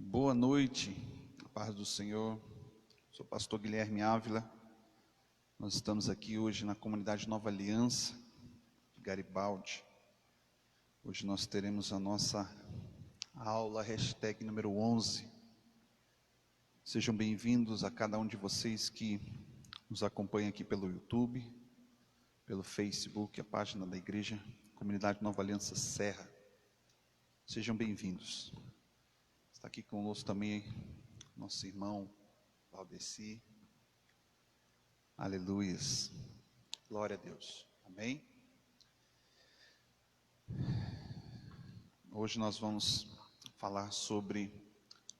Boa noite, a paz do Senhor. Sou o pastor Guilherme Ávila. Nós estamos aqui hoje na comunidade Nova Aliança de Garibaldi. Hoje nós teremos a nossa aula número 11. Sejam bem-vindos a cada um de vocês que nos acompanha aqui pelo YouTube, pelo Facebook, a página da igreja, comunidade Nova Aliança Serra. Sejam bem-vindos. Está aqui conosco também nosso irmão Valdeci. Aleluias. Glória a Deus. Amém? Hoje nós vamos falar sobre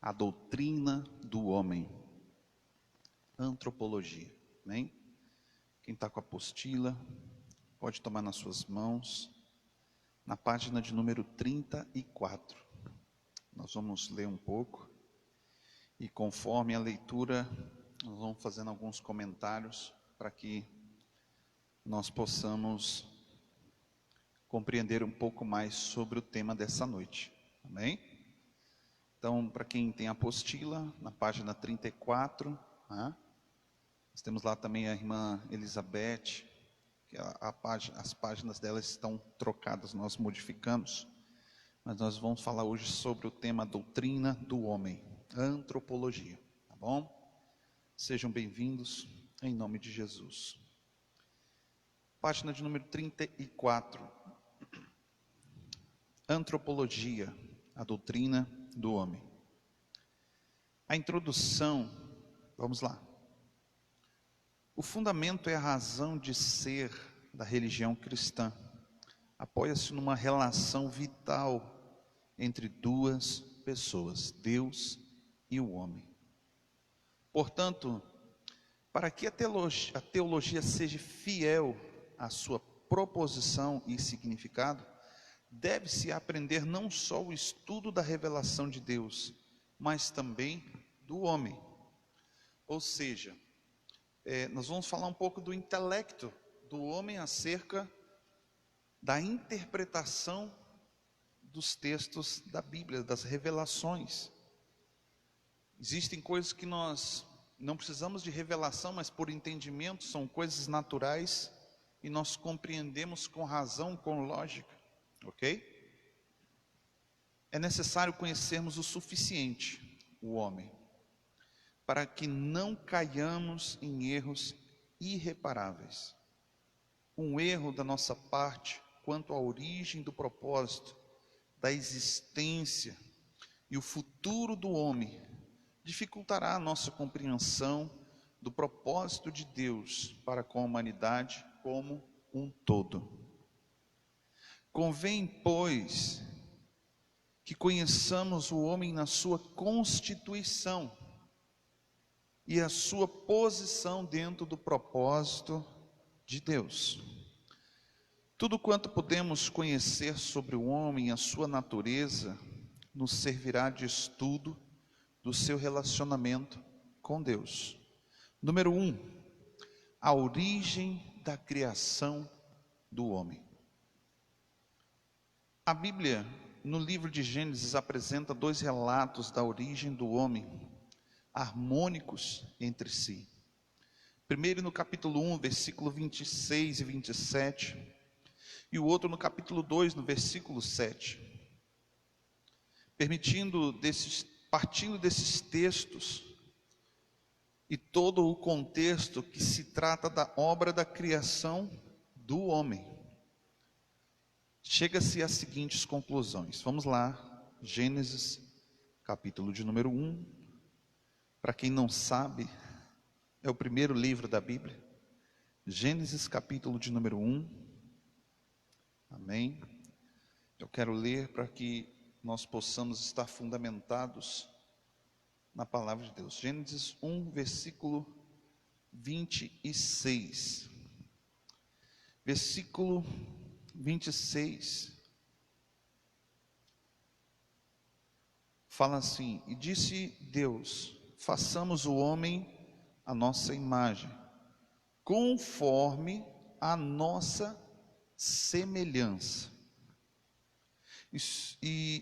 a doutrina do homem. Antropologia. Amém? Quem está com a apostila, pode tomar nas suas mãos, na página de número 34. Nós vamos ler um pouco e conforme a leitura, nós vamos fazendo alguns comentários para que nós possamos compreender um pouco mais sobre o tema dessa noite. Amém? Então, para quem tem a apostila, na página 34, nós temos lá também a irmã Elizabeth, que as páginas dela estão trocadas, nós modificamos. Mas nós vamos falar hoje sobre o tema doutrina do homem, antropologia, tá bom? Sejam bem-vindos em nome de Jesus. Página de número 34. Antropologia, a doutrina do homem. A introdução, vamos lá. O fundamento é a razão de ser da religião cristã. Apoia-se numa relação vital entre duas pessoas, Deus e o homem. Portanto, para que a teologia seja fiel à sua proposição e significado, deve-se aprender não só o estudo da revelação de Deus, mas também do homem. Ou seja, nós vamos falar um pouco do intelecto do homem acerca da interpretação dos textos da Bíblia, das revelações. Existem coisas que nós não precisamos de revelação, mas por entendimento, são coisas naturais e nós compreendemos com razão, com lógica, ok? É necessário conhecermos o suficiente, o homem, para que não caiamos em erros irreparáveis. Um erro da nossa parte quanto à origem do propósito, da existência e o futuro do homem, dificultará a nossa compreensão do propósito de Deus para com a humanidade como um todo. Convém, pois, que conheçamos o homem na sua constituição e a sua posição dentro do propósito de Deus. Tudo quanto podemos conhecer sobre o homem e a sua natureza, nos servirá de estudo do seu relacionamento com Deus. Número 1, a origem da criação do homem. A Bíblia, no livro de Gênesis, apresenta dois relatos da origem do homem, harmônicos entre si. Primeiro no capítulo 1, versículo 26 e 27, e o outro no capítulo 2, no versículo 7. Partindo desses textos e todo o contexto que se trata da obra da criação do homem, chega-se às seguintes conclusões. Vamos lá, Gênesis, capítulo de número 1. Para quem não sabe, é o primeiro livro da Bíblia. Gênesis, capítulo de número 1. Amém? Eu quero ler para que nós possamos estar fundamentados na palavra de Deus. Gênesis 1, versículo 26. Versículo 26. Fala assim: e disse Deus: façamos o homem à nossa imagem, conforme a nossa semelhança, e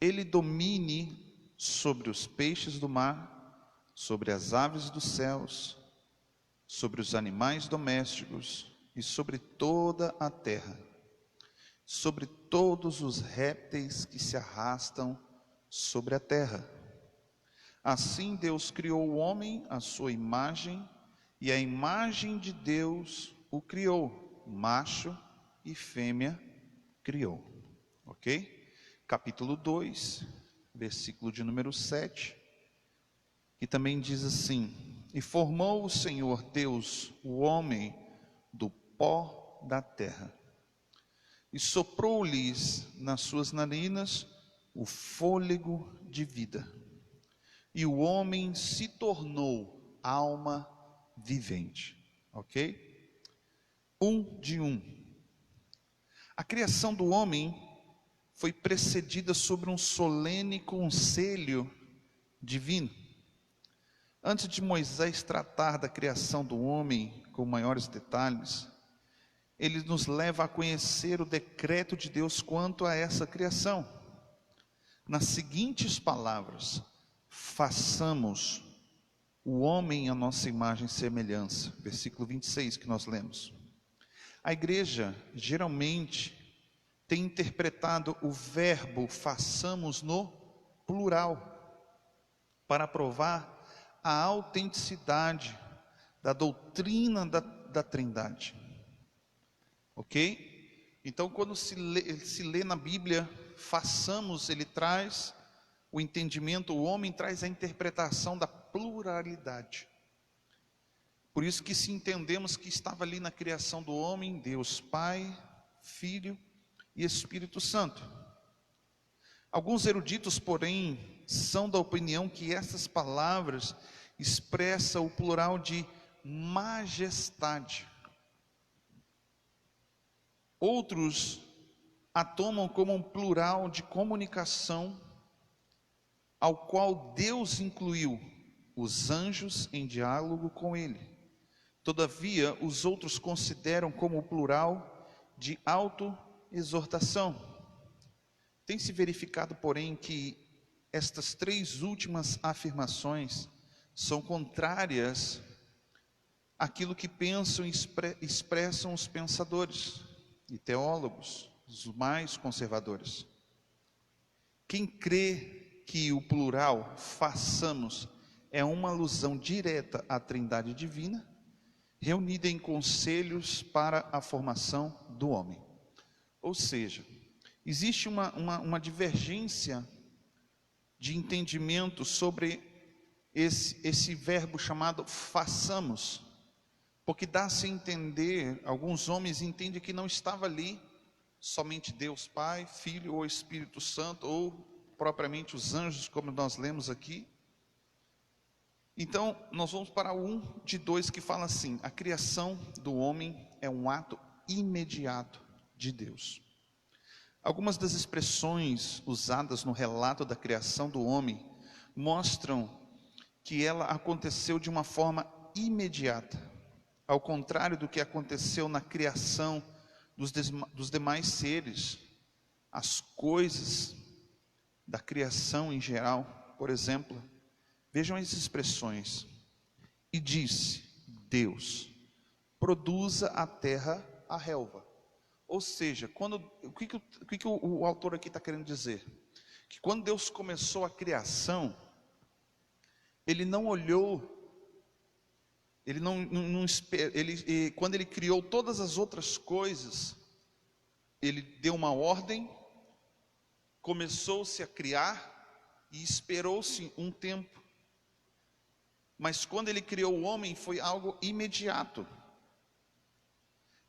ele domine sobre os peixes do mar, sobre as aves dos céus, sobre os animais domésticos e sobre toda a terra, sobre todos os répteis que se arrastam sobre a terra. Assim Deus criou o homem à sua imagem, e a imagem de Deus o criou, macho e fêmea criou. Ok? Capítulo 2, versículo de número 7, que também diz assim: E formou o Senhor Deus o homem do pó da terra, e soprou-lhes nas suas narinas o fôlego de vida, e o homem se tornou alma vivente. Ok? De um. A criação do homem foi precedida sobre um solene conselho divino. Antes de Moisés tratar da criação do homem com maiores detalhes, ele nos leva a conhecer o decreto de Deus quanto a essa criação. Nas seguintes palavras: façamos o homem à nossa imagem e semelhança. Versículo 26 que nós lemos. A igreja geralmente tem interpretado o verbo façamos no plural, para provar a autenticidade da doutrina da Trindade. Ok? Então, quando se lê na Bíblia, façamos, ele traz o entendimento, o homem traz a interpretação da pluralidade. Por isso que se entendemos que estava ali na criação do homem, Deus Pai, Filho e Espírito Santo. Alguns eruditos, porém, são da opinião que essas palavras expressam o plural de majestade. Outros a tomam como um plural de comunicação, ao qual Deus incluiu os anjos em diálogo com ele. Todavia, os outros consideram como plural de autoexortação. Tem-se verificado, porém, que estas três últimas afirmações são contrárias àquilo que pensam e expressam os pensadores e teólogos, os mais conservadores. Quem crê que o plural façamos é uma alusão direta à Trindade divina, reunida em conselhos para a formação do homem. Ou seja, existe uma divergência de entendimento sobre esse verbo chamado façamos, porque dá-se a entender, alguns homens entendem que não estava ali somente Deus Pai, Filho ou Espírito Santo, ou propriamente os anjos, como nós lemos aqui. Então, nós vamos para o 1:2, que fala assim: a criação do homem é um ato imediato de Deus. Algumas das expressões usadas no relato da criação do homem mostram que ela aconteceu de uma forma imediata, ao contrário do que aconteceu na criação dos demais seres. As coisas da criação em geral, por exemplo, vejam as expressões: e disse Deus, produza a terra a relva. Ou seja, o que o autor aqui está querendo dizer? Que quando Deus começou a criação, ele não olhou, ele quando ele criou todas as outras coisas, ele deu uma ordem, começou-se a criar e esperou-se um tempo. Mas quando ele criou o homem, foi algo imediato.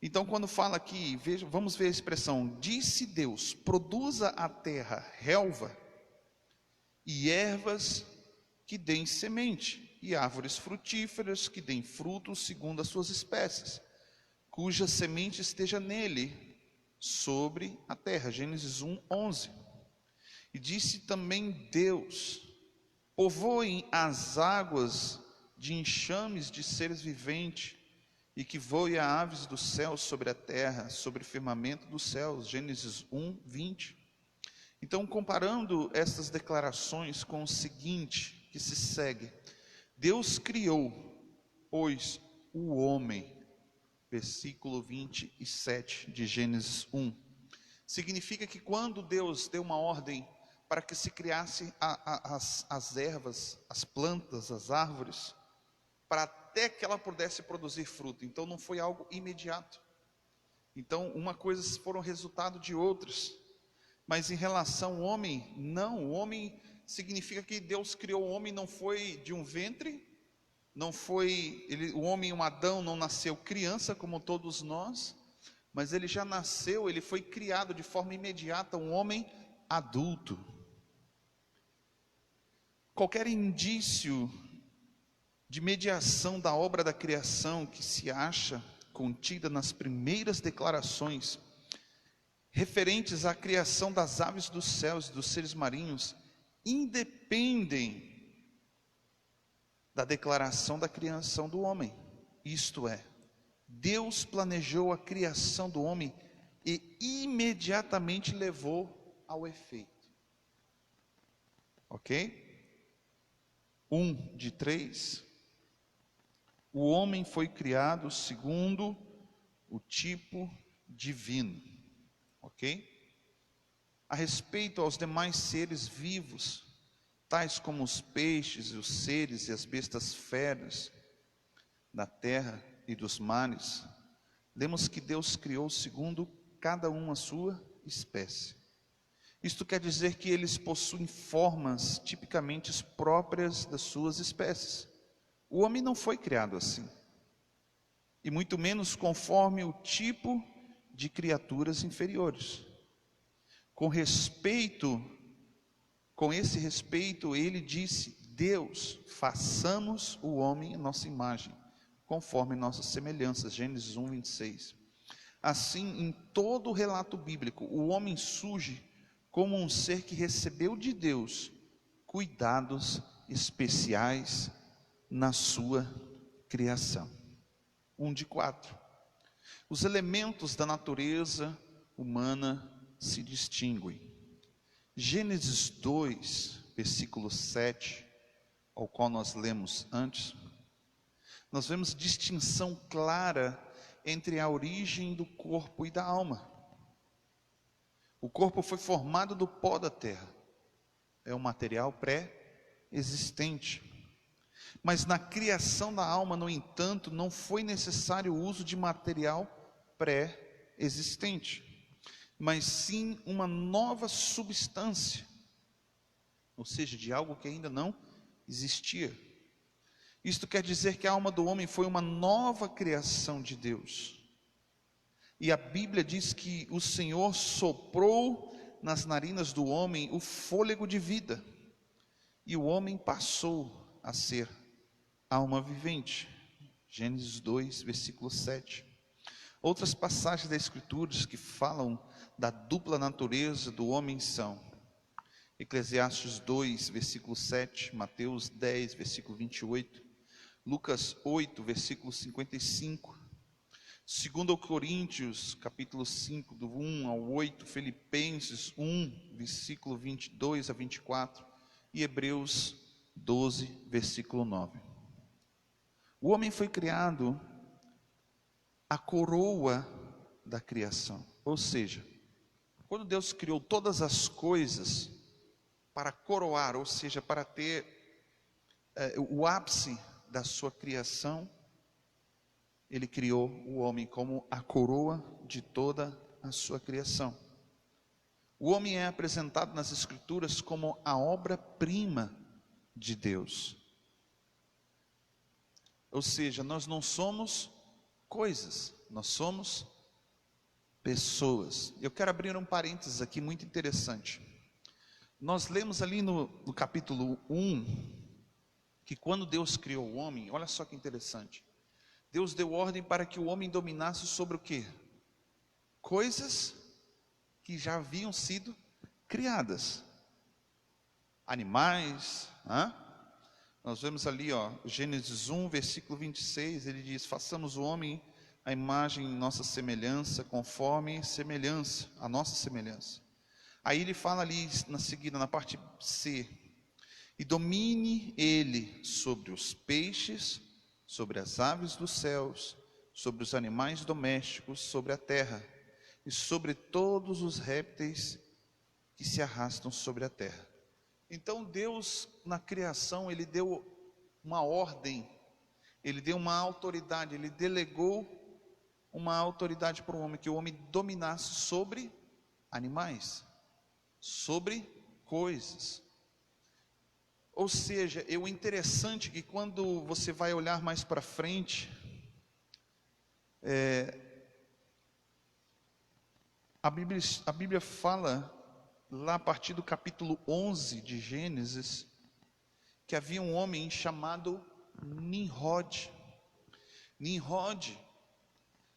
Então, quando fala aqui, vamos ver a expressão: disse Deus, produza a terra relva e ervas que deem semente, e árvores frutíferas que deem frutos segundo as suas espécies, cuja semente esteja nele, sobre a terra. Gênesis 1:11. E disse também Deus: povoem as águas de enxames de seres viventes, e que voe a aves dos céus sobre a terra, sobre o firmamento dos céus. Gênesis 1:20. Então, comparando essas declarações com o seguinte que se segue: Deus criou, pois, o homem, versículo 27 de Gênesis 1. Significa que quando Deus deu uma ordem para que se criasse as ervas, as plantas, as árvores, para até que ela pudesse produzir fruto. Então não foi algo imediato. Então uma coisa foram resultado de outras. Mas em relação ao homem, não. O homem significa que Deus criou o homem, não foi de um ventre, não foi, o homem, um Adão, não nasceu criança como todos nós, mas ele já nasceu, ele foi criado de forma imediata, um homem adulto. Qualquer indício de mediação da obra da criação que se acha contida nas primeiras declarações referentes à criação das aves dos céus e dos seres marinhos independem da declaração da criação do homem. Isto é, Deus planejou a criação do homem e imediatamente levou ao efeito. Ok? 1:3. O homem foi criado segundo o tipo divino. Ok? A respeito aos demais seres vivos, tais como os peixes, e os seres e as bestas feras da terra e dos mares, lemos que Deus criou segundo cada um a sua espécie. Isto quer dizer que eles possuem formas tipicamente próprias das suas espécies. O homem não foi criado assim, e muito menos conforme o tipo de criaturas inferiores. Com esse respeito, ele disse: Deus, façamos o homem em nossa imagem, conforme nossas semelhanças. Gênesis 1:26. Assim, em todo o relato bíblico, o homem surge como um ser que recebeu de Deus cuidados especiais na sua criação. 1:4. Os elementos da natureza humana se distinguem. Gênesis 2, versículo 7, ao qual nós lemos antes, nós vemos distinção clara entre a origem do corpo e da alma. O corpo foi formado do pó da terra, é um material pré-existente. Mas na criação da alma, no entanto, não foi necessário o uso de material pré-existente, mas sim uma nova substância, ou seja, de algo que ainda não existia. Isto quer dizer que a alma do homem foi uma nova criação de Deus. E a Bíblia diz que o Senhor soprou nas narinas do homem o fôlego de vida, e o homem passou a ser alma vivente. Gênesis 2, versículo 7. Outras passagens das Escrituras que falam da dupla natureza do homem são Eclesiastes 2, versículo 7, Mateus 10, versículo 28, Lucas 8, versículo 55, 2 Coríntios, capítulo 5, do 1 ao 8, Filipenses 1, versículo 22 a 24, e Hebreus 12, versículo 9. O homem foi criado a coroa da criação, ou seja, quando Deus criou todas as coisas para coroar, ou seja, para ter o ápice da sua criação, Ele criou o homem como a coroa de toda a sua criação. O homem é apresentado nas Escrituras como a obra-prima de Deus. Ou seja, nós não somos coisas, nós somos pessoas. Eu quero abrir um parênteses aqui muito interessante. Nós lemos ali no capítulo 1, que quando Deus criou o homem, olha só que interessante, Deus deu ordem para que o homem dominasse sobre o quê? Coisas que já haviam sido criadas. Animais, Nós vemos ali, Gênesis 1, versículo 26, ele diz: façamos o homem a imagem em nossa semelhança, conforme semelhança, a nossa semelhança. Aí ele fala ali na seguida, na parte C: e domine ele sobre os peixes, sobre as aves dos céus, sobre os animais domésticos, sobre a terra, e sobre todos os répteis que se arrastam sobre a terra. Então Deus, na criação, Ele deu uma ordem, Ele deu uma autoridade, Ele delegou uma autoridade para o homem, que o homem dominasse sobre animais, sobre coisas. Ou seja, o interessante é que quando você vai olhar mais para frente, a Bíblia fala, lá a partir do capítulo 11 de Gênesis, que havia um homem chamado Nimrod. Nimrod,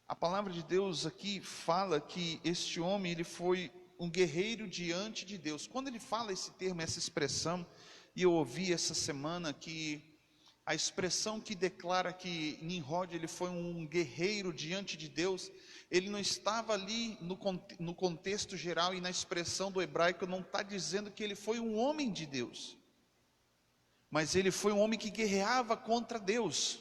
a palavra de Deus aqui fala que este homem, ele foi um guerreiro diante de Deus. Quando ele fala esse termo, essa expressão, e eu ouvi essa semana que a expressão que declara que Nimrod, ele foi um guerreiro diante de Deus, ele não estava ali no contexto geral, e na expressão do hebraico não está dizendo que ele foi um homem de Deus, mas ele foi um homem que guerreava contra Deus.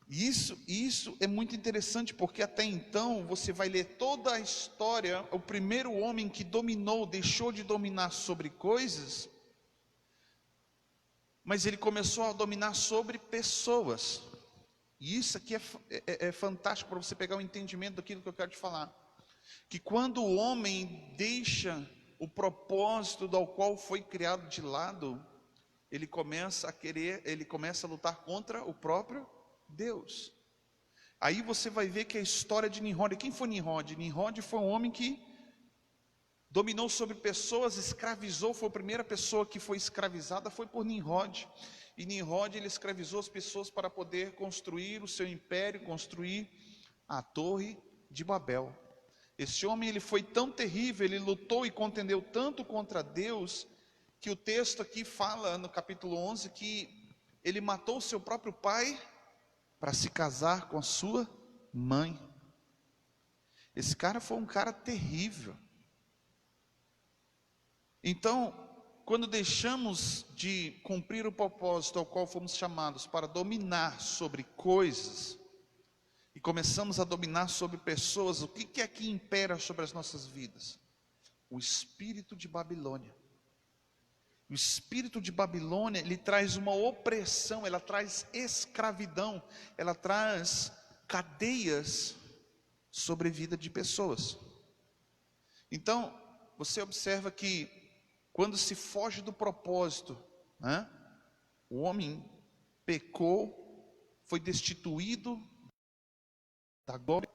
E isso é muito interessante, porque até então você vai ler toda a história, o primeiro homem que dominou, deixou de dominar sobre coisas, mas ele começou a dominar sobre pessoas. E isso aqui é fantástico para você pegar o entendimento daquilo que eu quero te falar. Que quando o homem deixa o propósito do qual foi criado de lado, ele começa a lutar contra o próprio Deus. Aí você vai ver que a história de Nimrod, quem foi Nimrod? Nimrod foi um homem que dominou sobre pessoas, escravizou, foi a primeira pessoa que foi escravizada, foi por Nimrod. E Nimrod, ele escravizou as pessoas para poder construir o seu império, construir a Torre de Babel. Esse homem, ele foi tão terrível, ele lutou e contendeu tanto contra Deus, que o texto aqui fala no capítulo 11 que ele matou o seu próprio pai para se casar com a sua mãe. Esse cara foi um cara terrível. Então, quando deixamos de cumprir o propósito ao qual fomos chamados para dominar sobre coisas, e começamos a dominar sobre pessoas, o que é que impera sobre as nossas vidas? O espírito de Babilônia. O espírito de Babilônia, ele traz uma opressão, ela traz escravidão, ela traz cadeias sobre a vida de pessoas. Então, você observa que quando se foge do propósito, o homem pecou, foi destituído da glória,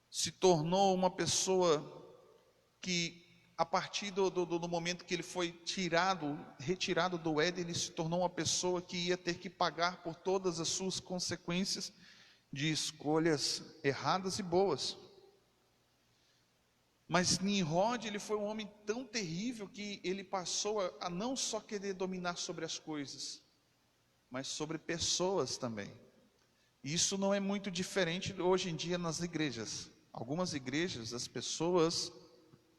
se tornou uma pessoa que, a partir do momento que ele foi retirado do Éden, ele se tornou uma pessoa que ia ter que pagar por todas as suas consequências de escolhas erradas e boas. Mas Nimrod, ele foi um homem tão terrível que ele passou a não só querer dominar sobre as coisas, mas sobre pessoas também. Isso não é muito diferente hoje em dia nas igrejas. Algumas igrejas, as pessoas,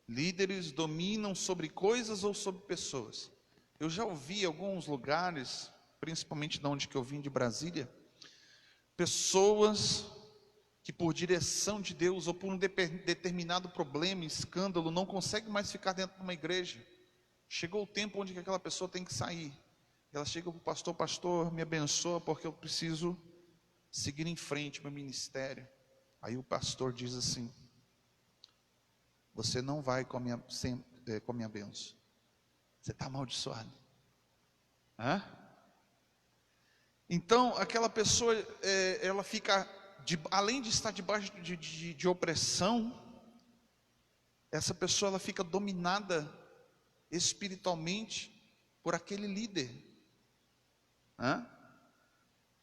líderes, dominam sobre coisas ou sobre pessoas. Eu já ouvi em alguns lugares, principalmente de onde que eu vim, de Brasília, pessoas que por direção de Deus ou por um determinado problema, escândalo, não conseguem mais ficar dentro de uma igreja. Chegou o tempo onde que aquela pessoa tem que sair. Ela chega para o pastor: pastor, me abençoa porque eu preciso seguir em frente meu ministério. Aí o pastor diz assim: você não vai com a minha bênção, você está amaldiçoado. Então aquela pessoa, ela fica, além de estar debaixo de opressão, essa pessoa ela fica dominada espiritualmente por aquele líder.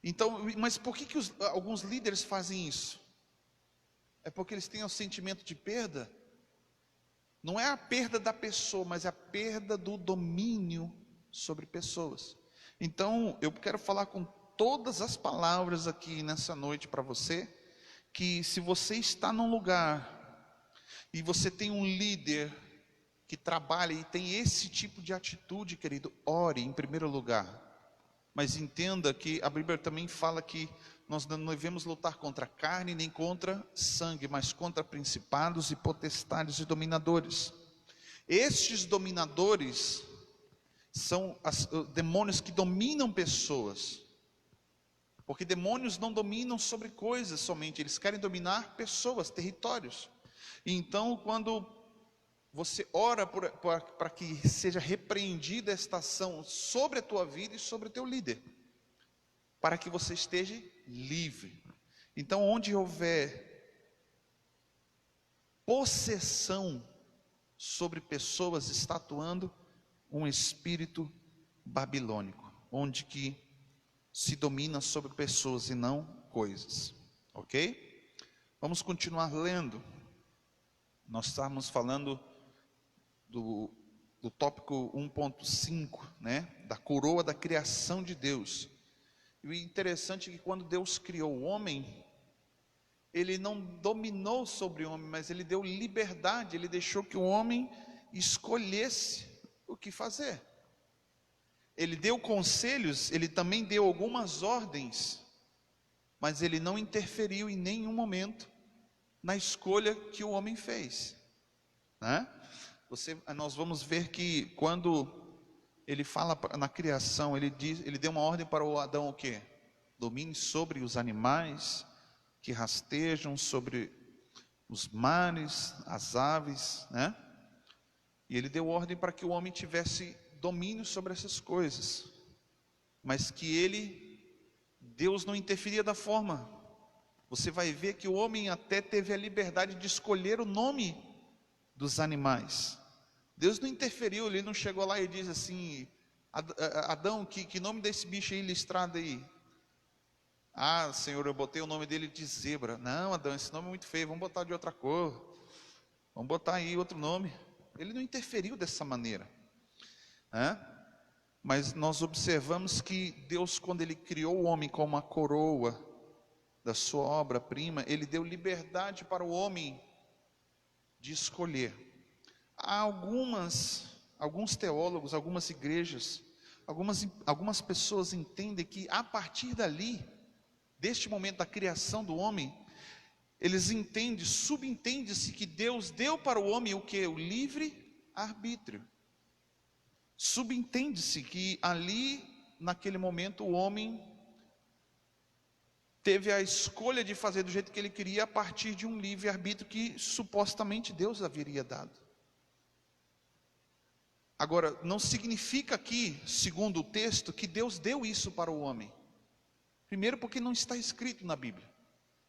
Então, mas por que alguns líderes fazem isso? É porque eles têm um sentimento de perda. Não é a perda da pessoa, mas é a perda do domínio sobre pessoas. Então, eu quero falar com todas as palavras aqui nessa noite para você, que se você está num lugar e você tem um líder que trabalha e tem esse tipo de atitude, querido, ore em primeiro lugar. Mas entenda que a Bíblia também fala que nós não devemos lutar contra a carne nem contra sangue, mas contra principados e potestades e dominadores. Estes dominadores são demônios que dominam pessoas. Porque demônios não dominam sobre coisas somente, eles querem dominar pessoas, territórios. E então, quando você ora para que seja repreendida esta ação sobre a tua vida e sobre o teu líder, para que você esteja livre. Então, onde houver possessão sobre pessoas, está atuando um espírito babilônico, onde que se domina sobre pessoas e não coisas, ok? Vamos continuar lendo. Nós estamos falando do tópico 1.5, né? Da coroa da criação de Deus. E o interessante é que quando Deus criou o homem, Ele não dominou sobre o homem, mas Ele deu liberdade, Ele deixou que o homem escolhesse o que fazer. Ele deu conselhos, Ele também deu algumas ordens, mas Ele não interferiu em nenhum momento na escolha que o homem fez, né? Nós vamos ver que quando Ele fala na criação, Ele deu uma ordem para o Adão, o quê? Domine sobre os animais que rastejam, sobre os mares, as aves, né? E Ele deu ordem para que o homem tivesse domínio sobre essas coisas, mas que Deus não interferia da forma. Você vai ver que o homem até teve a liberdade de escolher o nome dos animais. Deus não interferiu, Ele não chegou lá e disse assim: Adão, que nome desse bicho aí listrado aí? Ah, Senhor, eu botei o nome dele de zebra. Não, Adão, esse nome é muito feio, vamos botar de outra cor, vamos botar aí outro nome. Ele não interferiu dessa maneira. Mas nós observamos que Deus, quando Ele criou o homem como a coroa da sua obra-prima, Ele deu liberdade para o homem de escolher. Há alguns teólogos, algumas igrejas, algumas pessoas entendem que a partir dali, deste momento da criação do homem, eles subentende-se que Deus deu para o homem o que? O livre arbítrio. Subentende-se que ali, naquele momento, o homem teve a escolha de fazer do jeito que ele queria, a partir de um livre-arbítrio que supostamente Deus haveria dado. Agora, não significa aqui, segundo o texto, que Deus deu isso para o homem. Primeiro, porque não está escrito na Bíblia.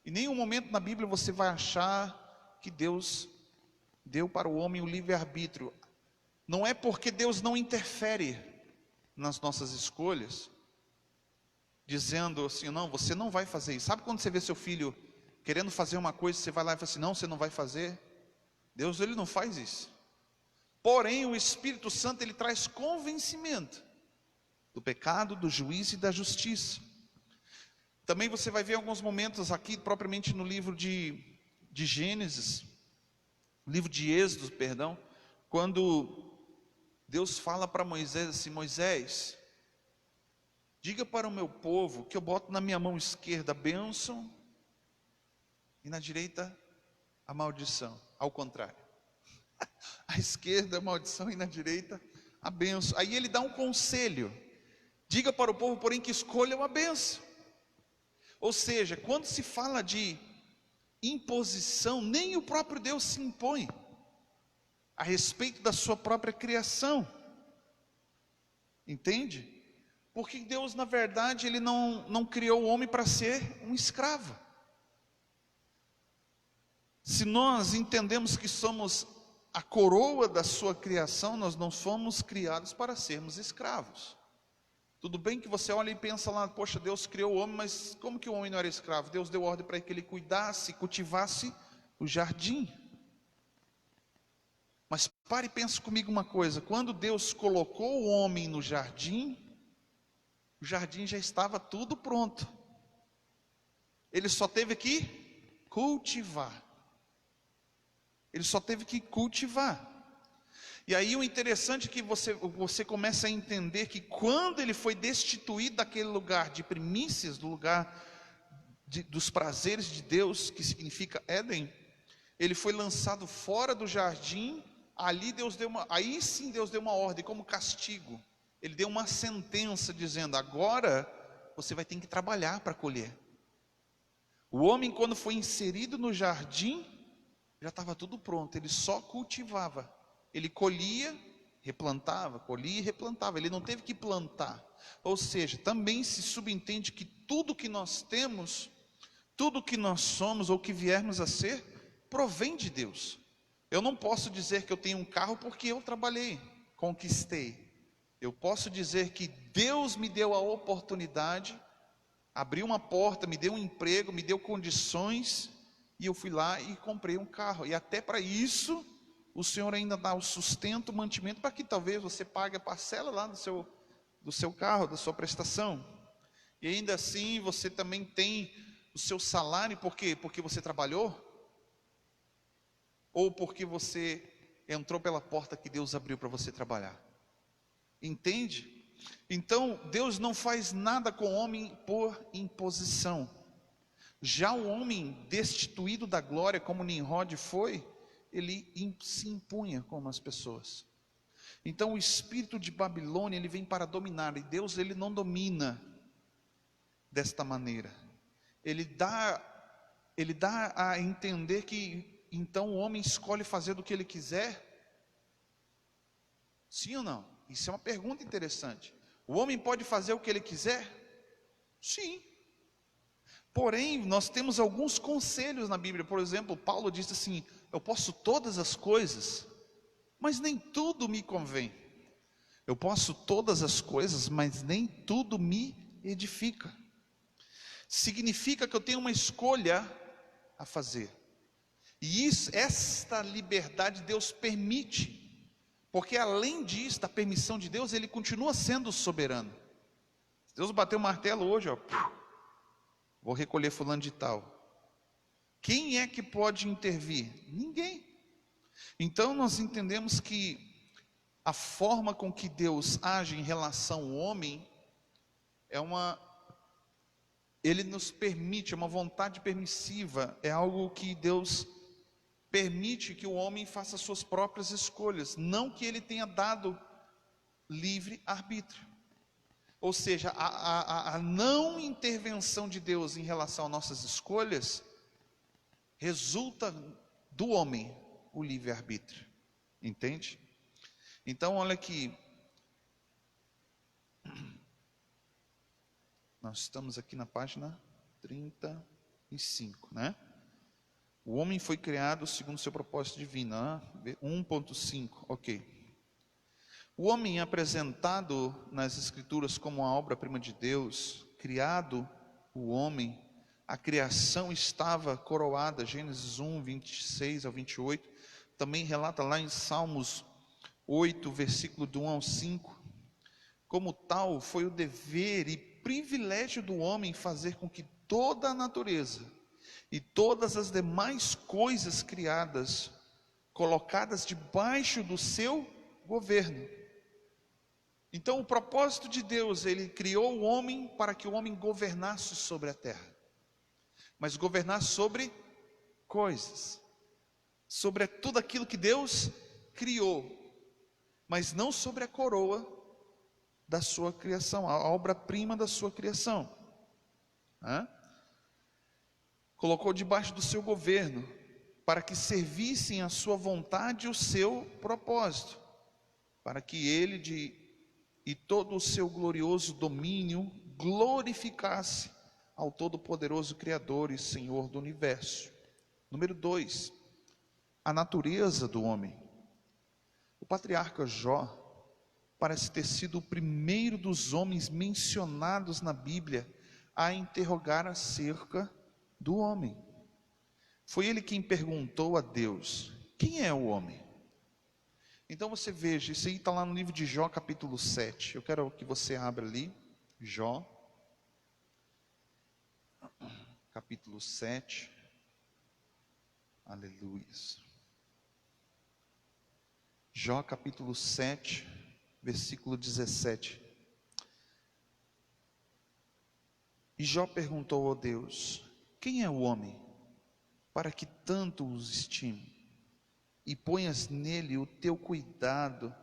Em nenhum momento na Bíblia você vai achar que Deus deu para o homem o livre-arbítrio. Não é porque Deus não interfere nas nossas escolhas, dizendo assim: não, você não vai fazer isso. Sabe quando você vê seu filho querendo fazer uma coisa, você vai lá e fala assim: não, você não vai fazer? Deus, Ele não faz isso. Porém, o Espírito Santo, Ele traz convencimento do pecado, do juízo e da justiça. Também você vai ver alguns momentos aqui, propriamente no livro de Gênesis, livro de Êxodo, perdão, quando Deus fala para Moisés assim: Moisés, diga para o meu povo que eu boto na minha mão esquerda a bênção e na direita a maldição. Ao contrário, à esquerda a maldição e na direita a bênção. Aí ele dá um conselho: diga para o povo, porém, que escolham a bênção. Ou seja, quando se fala de imposição, nem o próprio Deus se impõe a respeito da sua própria criação. Entende? Porque Deus, na verdade, Ele não criou o homem para ser um escravo. Se nós entendemos que somos a coroa da sua criação, nós não fomos criados para sermos escravos. Tudo bem que você olha e pensa lá: poxa, Deus criou o homem, mas como que o homem não era escravo? Deus deu ordem para que ele cuidasse, cultivasse o jardim. Mas pare e pense comigo uma coisa: quando Deus colocou o homem no jardim, o jardim já estava tudo pronto. Ele só teve que cultivar. Ele só teve que cultivar. E aí o interessante é que você começa a entender que quando ele foi destituído daquele lugar de primícias, do lugar dos prazeres de Deus, que significa Éden, ele foi lançado fora do jardim. Ali aí sim Deus deu uma ordem como castigo. Ele deu uma sentença dizendo: agora você vai ter que trabalhar para colher. O homem, quando foi inserido no jardim, já estava tudo pronto, ele só cultivava. Ele colhia, replantava, colhia e replantava. Ele não teve que plantar. Ou seja, também se subentende que tudo que nós temos, tudo que nós somos ou que viermos a ser, provém de Deus. Eu não posso dizer que eu tenho um carro porque eu trabalhei, conquistei. Eu posso dizer que Deus me deu a oportunidade, abriu uma porta, me deu um emprego, me deu condições, e eu fui lá e comprei um carro. E até para isso, o Senhor ainda dá o sustento, o mantimento, para que talvez você pague a parcela lá do seu carro, da sua prestação. E ainda assim você também tem o seu salário, por quê? Porque você trabalhou? Ou porque você entrou pela porta que Deus abriu para você trabalhar? Entende? Então Deus não faz nada com o homem por imposição. Já o homem destituído da glória, como Nimrod foi, ele se impunha com as pessoas. Então o espírito de Babilônia, ele vem para dominar, e Deus, ele não domina desta maneira. Ele dá a entender que então o homem escolhe fazer do que ele quiser. Sim ou não? Isso é uma pergunta interessante. O homem pode fazer o que ele quiser? Sim. Porém, nós temos alguns conselhos na Bíblia. Por exemplo, Paulo disse assim: eu posso todas as coisas, mas nem tudo me convém. Eu posso todas as coisas, mas nem tudo me edifica. Significa que eu tenho uma escolha a fazer. E esta liberdade Deus permite. Porque além disso, da permissão de Deus, Ele continua sendo soberano. Se Deus bater o martelo hoje, ó, vou recolher fulano de tal. Quem é que pode intervir? Ninguém. Então nós entendemos que a forma com que Deus age em relação ao homem Ele nos permite, é uma vontade permissiva, é algo que Deus permite que o homem faça suas próprias escolhas, não que ele tenha dado livre arbítrio. Ou seja, a não intervenção de Deus em relação às nossas escolhas resulta do homem o livre arbítrio. Entende? Então olha aqui, nós estamos aqui na página 35, né? O homem foi criado segundo seu propósito divino, 1.5, ok. O homem é apresentado nas escrituras como a obra-prima de Deus, criado o homem, a criação estava coroada, Gênesis 1, 26 ao 28, também relata lá em Salmos 8, versículo do 1 ao 5, como tal foi o dever e privilégio do homem fazer com que toda a natureza e todas as demais coisas criadas, colocadas debaixo do seu governo. Então o propósito de Deus, Ele criou o homem para que o homem governasse sobre a terra, mas governasse sobre coisas, sobre tudo aquilo que Deus criou, mas não sobre a coroa da sua criação, a obra-prima da sua criação. Colocou debaixo do seu governo, para que servissem a sua vontade e o seu propósito, para que ele e todo o seu glorioso domínio glorificasse ao Todo-Poderoso Criador e Senhor do Universo. Número 2, a natureza do homem. O patriarca Jó parece ter sido o primeiro dos homens mencionados na Bíblia a interrogar acerca do homem. Foi ele quem perguntou a Deus: quem é o homem? Então você veja, isso aí está lá no livro de Jó, capítulo 7. Eu quero que você abra ali, Jó, capítulo 7. Aleluia. Jó capítulo 7, versículo 17. E Jó perguntou ao Deus: quem é o homem, para que tanto os estime, e ponhas nele o teu cuidado,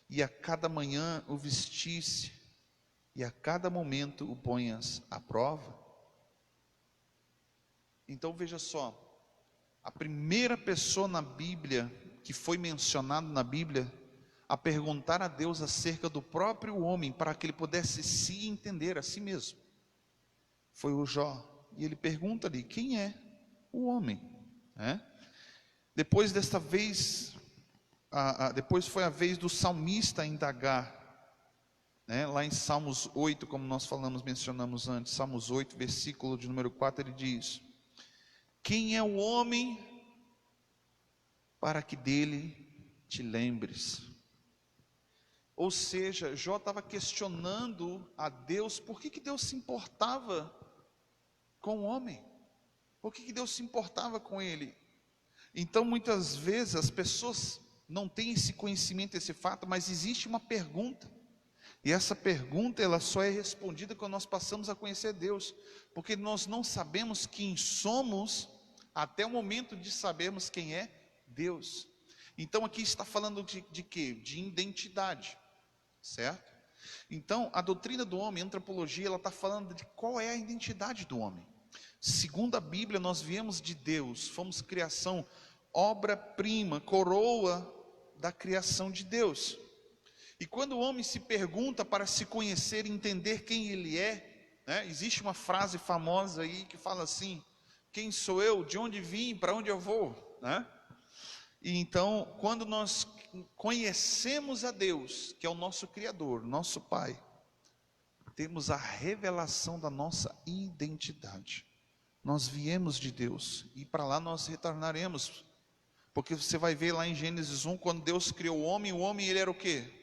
e a cada manhã o vestisse, e a cada momento o ponhas à prova? Então veja só, a primeira pessoa na Bíblia, que foi mencionada na Bíblia, a perguntar a Deus acerca do próprio homem, para que ele pudesse se entender a si mesmo, foi o Jó. E ele pergunta ali: quem é o homem? Depois desta vez, depois foi a vez do salmista indagar, lá em Salmos 8, como nós mencionamos antes, Salmos 8, versículo de número 4, ele diz: quem é o homem para que dele te lembres? Ou seja, Jó estava questionando a Deus, por que Deus se importava com o homem? Por que Deus se importava com ele? Então muitas vezes as pessoas não têm esse conhecimento, esse fato, mas existe uma pergunta, e essa pergunta ela só é respondida quando nós passamos a conhecer Deus, porque nós não sabemos quem somos até o momento de sabermos quem é Deus. Então aqui está falando de quê? De identidade, certo? Então a doutrina do homem, a antropologia, ela está falando de qual é a identidade do homem. Segundo a Bíblia, nós viemos de Deus, fomos criação, obra-prima, coroa da criação de Deus. E quando o homem se pergunta para se conhecer e entender quem ele é, existe uma frase famosa aí que fala assim: quem sou eu, de onde vim, para onde eu vou, E então, quando nós conhecemos a Deus, que é o nosso Criador, nosso Pai, temos a revelação da nossa identidade. Nós viemos de Deus, e para lá nós retornaremos, porque você vai ver lá em Gênesis 1, quando Deus criou o homem ele era o quê?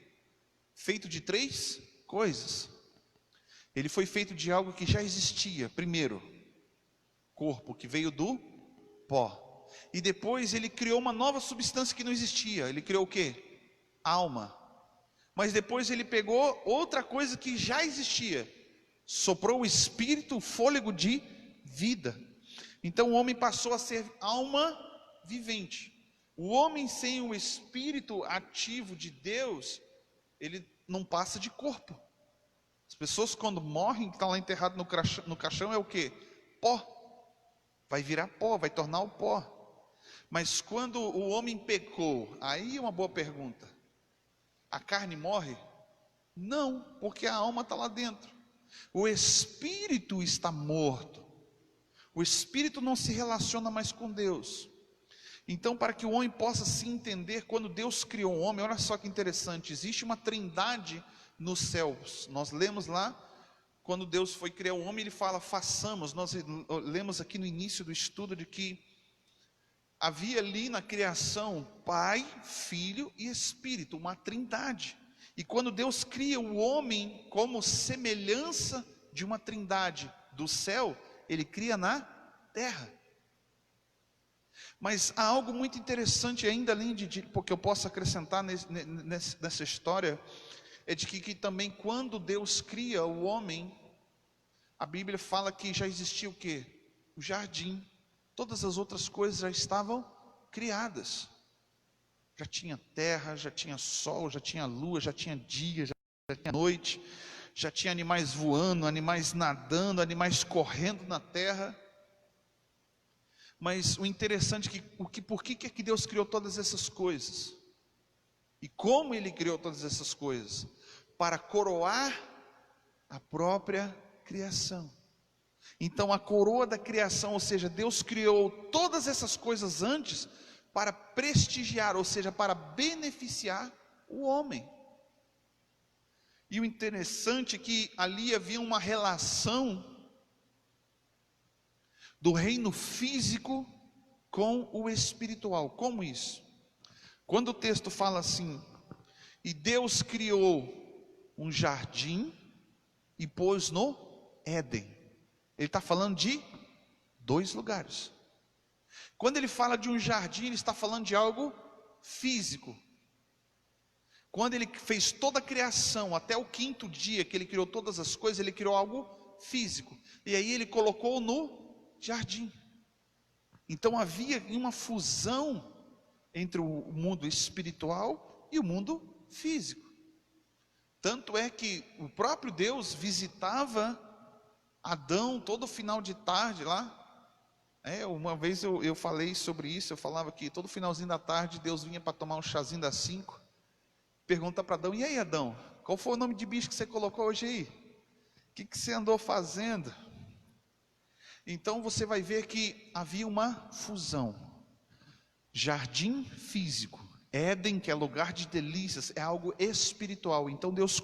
Feito de 3 coisas. Ele foi feito de algo que já existia. Primeiro, corpo, que veio do pó. E depois ele criou uma nova substância que não existia. Ele criou o quê? Alma. Mas depois ele pegou outra coisa que já existia, soprou o espírito, o fôlego de vida. Então o homem passou a ser alma vivente. O homem sem o espírito ativo de Deus, ele não passa de corpo. As pessoas quando morrem, que estão lá enterradas no caixão, é o quê? Pó. Vai virar pó, vai tornar o pó. Mas quando o homem pecou, aí é uma boa pergunta: a carne morre? Não, porque a alma está lá dentro. O espírito está morto. O espírito não se relaciona mais com Deus. Então, para que o homem possa se entender, quando Deus criou o homem, olha só que interessante, existe uma trindade nos céus. Nós lemos lá, quando Deus foi criar o homem, ele fala: façamos. Nós lemos aqui no início do estudo de que havia ali na criação Pai, Filho e Espírito, uma trindade. E quando Deus cria o homem como semelhança de uma trindade do céu, ele cria na terra. Mas há algo muito interessante ainda, além de porque eu posso acrescentar nessa história, é de que também quando Deus cria o homem, a Bíblia fala que já existia o quê? O jardim. Todas as outras coisas já estavam criadas. Já tinha terra, já tinha sol, já tinha lua, já tinha dia, já tinha noite, já tinha animais voando, animais nadando, animais correndo na terra. Mas o interessante é que por que é que Deus criou todas essas coisas? E como Ele criou todas essas coisas? Para coroar a própria criação. Então a coroa da criação, ou seja, Deus criou todas essas coisas antes para prestigiar, ou seja, para beneficiar o homem. E o interessante é que ali havia uma relação do reino físico com o espiritual. Como isso? Quando o texto fala assim: e Deus criou um jardim e pôs no Éden. Ele está falando de 2 lugares. Quando ele fala de um jardim, ele está falando de algo físico. Quando ele fez toda a criação, até o 5º dia que ele criou todas as coisas, ele criou algo físico. E aí ele colocou no jardim. Então havia uma fusão entre o mundo espiritual e o mundo físico. Tanto é que o próprio Deus visitava Adão todo final de tarde lá. Uma vez eu falei sobre isso, eu falava que todo finalzinho da tarde Deus vinha para tomar um chazinho das 5. Pergunta para Adão: e aí, Adão, qual foi o nome de bicho que você colocou hoje aí? O que você andou fazendo? Então você vai ver que havia uma fusão. Jardim físico, Éden, que é lugar de delícias, é algo espiritual. Então Deus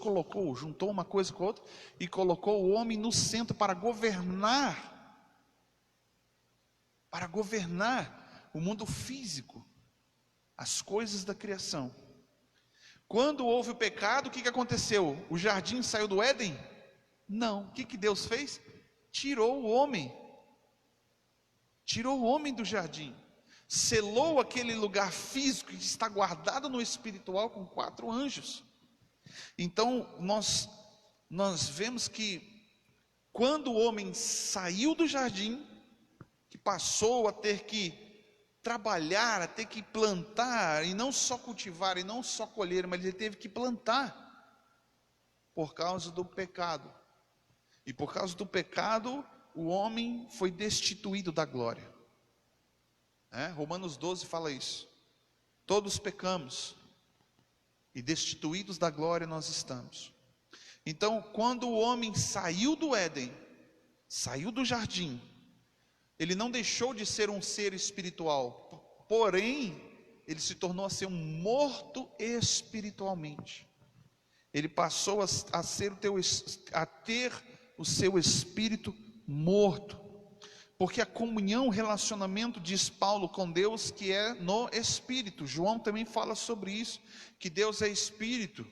juntou uma coisa com a outra e colocou o homem no centro para governar o mundo físico, as coisas da criação. Quando houve o pecado, o que aconteceu? O jardim saiu do Éden? Não. O que Deus fez? Tirou o homem do jardim, selou aquele lugar físico que está guardado no espiritual com 4 anjos. Então nós vemos que quando o homem saiu do jardim, que passou a ter que trabalhar, a ter que plantar, e não só cultivar, e não só colher, mas ele teve que plantar, por causa do pecado. E por causa do pecado, o homem foi destituído da glória. Romanos 12 fala isso. Todos pecamos, e destituídos da glória nós estamos. Então, quando o homem saiu do Éden, saiu do jardim, ele não deixou de ser um ser espiritual, porém, ele se tornou a ser um morto espiritualmente. Ele passou a ter o seu espírito morto, porque a comunhão, o relacionamento, diz Paulo, com Deus, que é no espírito. João também fala sobre isso, que Deus é espírito,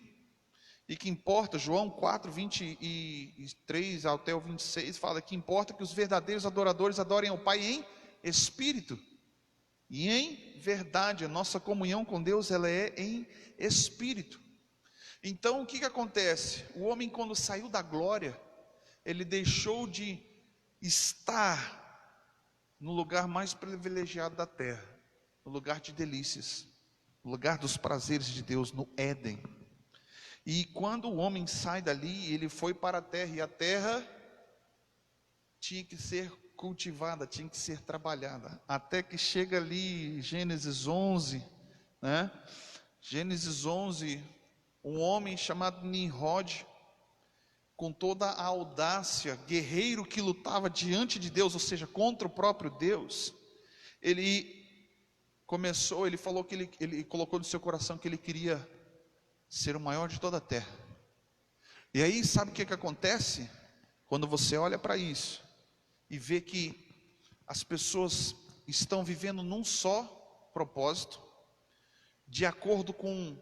e que importa, João 4, 23 até o 26, fala que importa que os verdadeiros adoradores adorem ao Pai em espírito e em verdade. A nossa comunhão com Deus, ela é em espírito. Então o que acontece? O homem, quando saiu da glória, ele deixou de estar no lugar mais privilegiado da terra, no lugar de delícias, no lugar dos prazeres de Deus, no Éden. E quando o homem sai dali, ele foi para a terra, e a terra tinha que ser cultivada, tinha que ser trabalhada, até que chega ali Gênesis 11, Gênesis 11, um homem chamado Nimrod, com toda a audácia, guerreiro que lutava diante de Deus, ou seja, contra o próprio Deus. Ele falou que ele colocou no seu coração que ele queria ser o maior de toda a terra. E aí, sabe o que acontece? Quando você olha para isso e vê que as pessoas estão vivendo num só propósito, de acordo com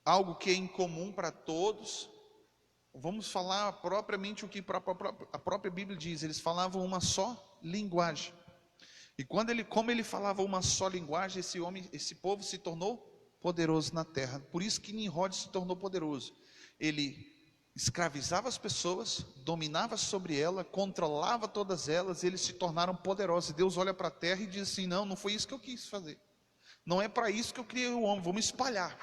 algo que é incomum para todos. Vamos falar propriamente o que a própria Bíblia diz. Eles falavam uma só linguagem. E como ele falava uma só linguagem, esse povo se tornou poderoso na terra. Por isso que Nimrod se tornou poderoso. Ele escravizava as pessoas, dominava sobre ela, controlava todas elas, e eles se tornaram poderosos. E Deus olha para a terra e diz assim: não foi isso que eu quis fazer. Não é para isso que eu criei o homem, vamos espalhar.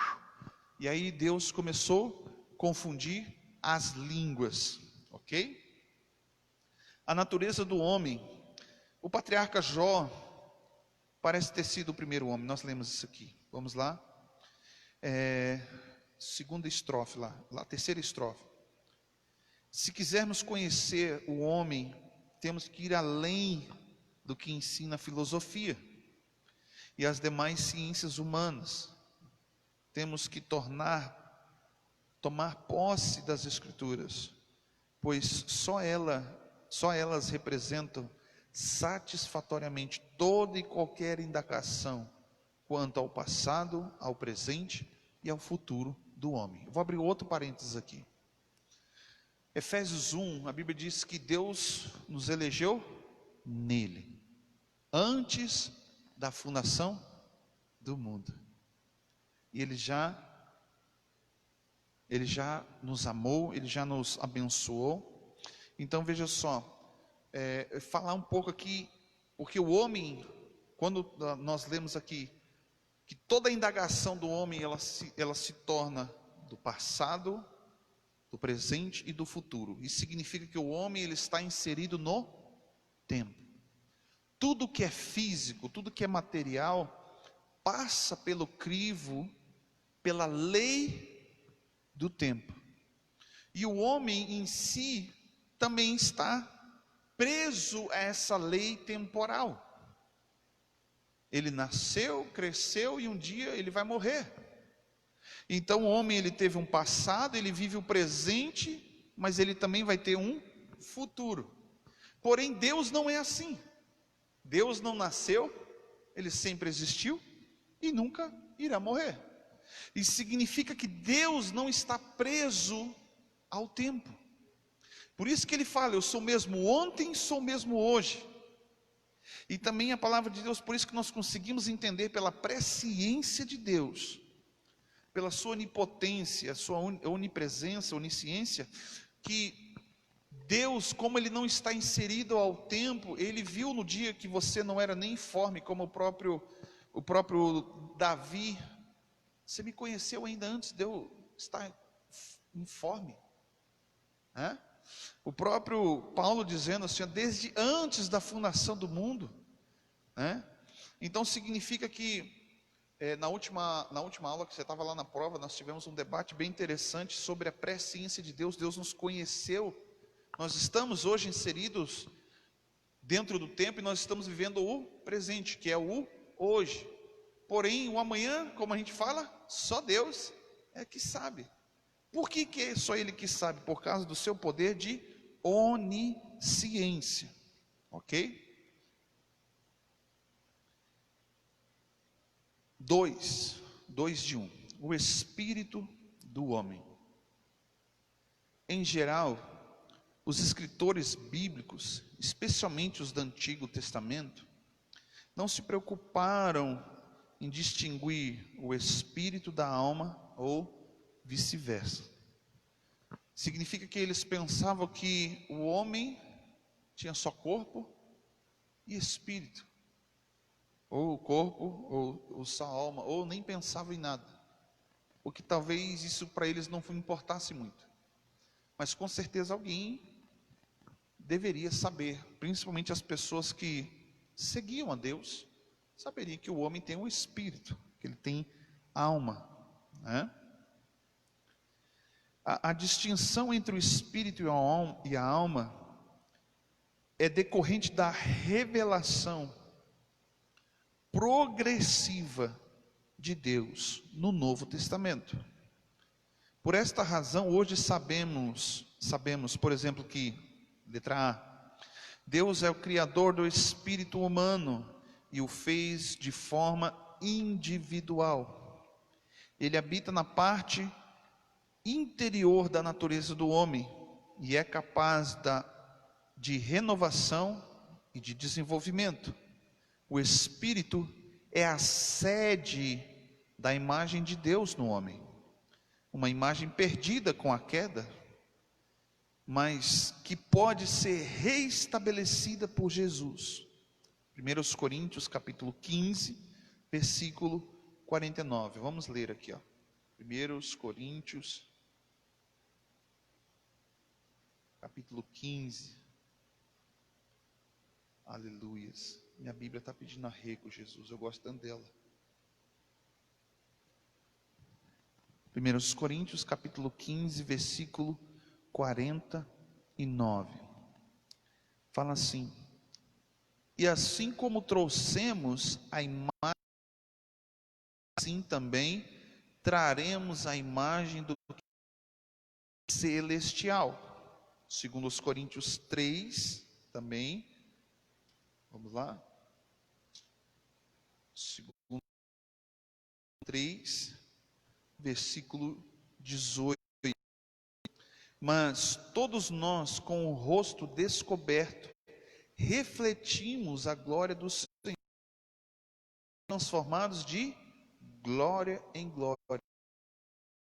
E aí Deus começou a confundir as línguas, ok? A natureza do homem. O patriarca Jó parece ter sido o primeiro homem. Nós lemos isso aqui. Vamos lá. Segunda estrofe lá, terceira estrofe. Se quisermos conhecer o homem, temos que ir além do que ensina a filosofia e as demais ciências humanas. Temos que tomar posse das Escrituras, pois só elas representam satisfatoriamente toda e qualquer indagação quanto ao passado, ao presente e ao futuro do homem. Eu vou abrir outro parênteses aqui. Efésios 1, a Bíblia diz que Deus nos elegeu nele, antes da fundação do mundo. E Ele já Ele já nos amou, Ele já nos abençoou. Então veja só, falar um pouco aqui, porque o homem, quando nós lemos aqui, que toda a indagação do homem, ela se torna do passado, do presente e do futuro. Isso significa que o homem, ele está inserido no tempo. Tudo que é físico, tudo que é material, passa pelo crivo, pela lei do tempo. E o homem em si também está preso a essa lei temporal. Ele nasceu, cresceu e um dia ele vai morrer. Então o homem, ele teve um passado, ele vive o presente, mas ele também vai ter um futuro. Porém, Deus não é assim. Deus não nasceu, Ele sempre existiu e nunca irá morrer. Isso significa que Deus não está preso ao tempo. Por isso que Ele fala, eu sou mesmo ontem, sou mesmo hoje. E também a palavra de Deus, por isso que nós conseguimos entender pela presciência de Deus, pela sua onipotência, sua onipresença, onisciência, que Deus, como Ele não está inserido ao tempo, Ele viu no dia que você não era nem informe, como o próprio Davi, você me conheceu ainda antes de eu estar informe, né? O próprio Paulo dizendo assim, desde antes da fundação do mundo, né? Então significa que na última aula que você estava lá na prova, nós tivemos um debate bem interessante sobre a presciência de Deus. Deus nos conheceu, nós estamos hoje inseridos dentro do tempo e nós estamos vivendo o presente, que é o hoje. Porém, o amanhã, como a gente fala, só Deus é que sabe. Por que é só Ele que sabe? Por causa do seu poder de onisciência, ok? 2 de 1, o espírito do homem. Em geral, os escritores bíblicos, especialmente os do Antigo Testamento, não se preocuparam em distinguir o espírito da alma ou vice-versa. Significa que eles pensavam que o homem tinha só corpo e espírito, ou o corpo, ou só alma, ou nem pensava em nada, porque talvez isso para eles não importasse muito, mas com certeza alguém deveria saber, principalmente as pessoas que seguiam a Deus, saberiam que o homem tem um espírito, que ele tem alma, né? A distinção entre o espírito e a alma é decorrente da revelação progressiva de Deus no Novo Testamento. Por esta razão, hoje sabemos, por exemplo, que, letra A, Deus é o Criador do espírito humano e o fez de forma individual. Ele habita na parte interior da natureza do homem e é capaz de renovação e de desenvolvimento. O Espírito é a sede da imagem de Deus no homem, uma imagem perdida com a queda, mas que pode ser reestabelecida por Jesus. 1 Coríntios capítulo 15, versículo 49, vamos ler aqui, 1 Coríntios capítulo 15, aleluias, minha Bíblia está pedindo arrego, Jesus, eu gosto tanto dela. 1 Coríntios capítulo 15, versículo 49, fala assim: e assim como trouxemos a imagem, assim também traremos a imagem do celestial. Segundo os Coríntios 3, também, vamos lá, segundo 3, versículo 18, mas todos nós com o rosto descoberto, refletimos a glória do Senhor, transformados de glória em glória,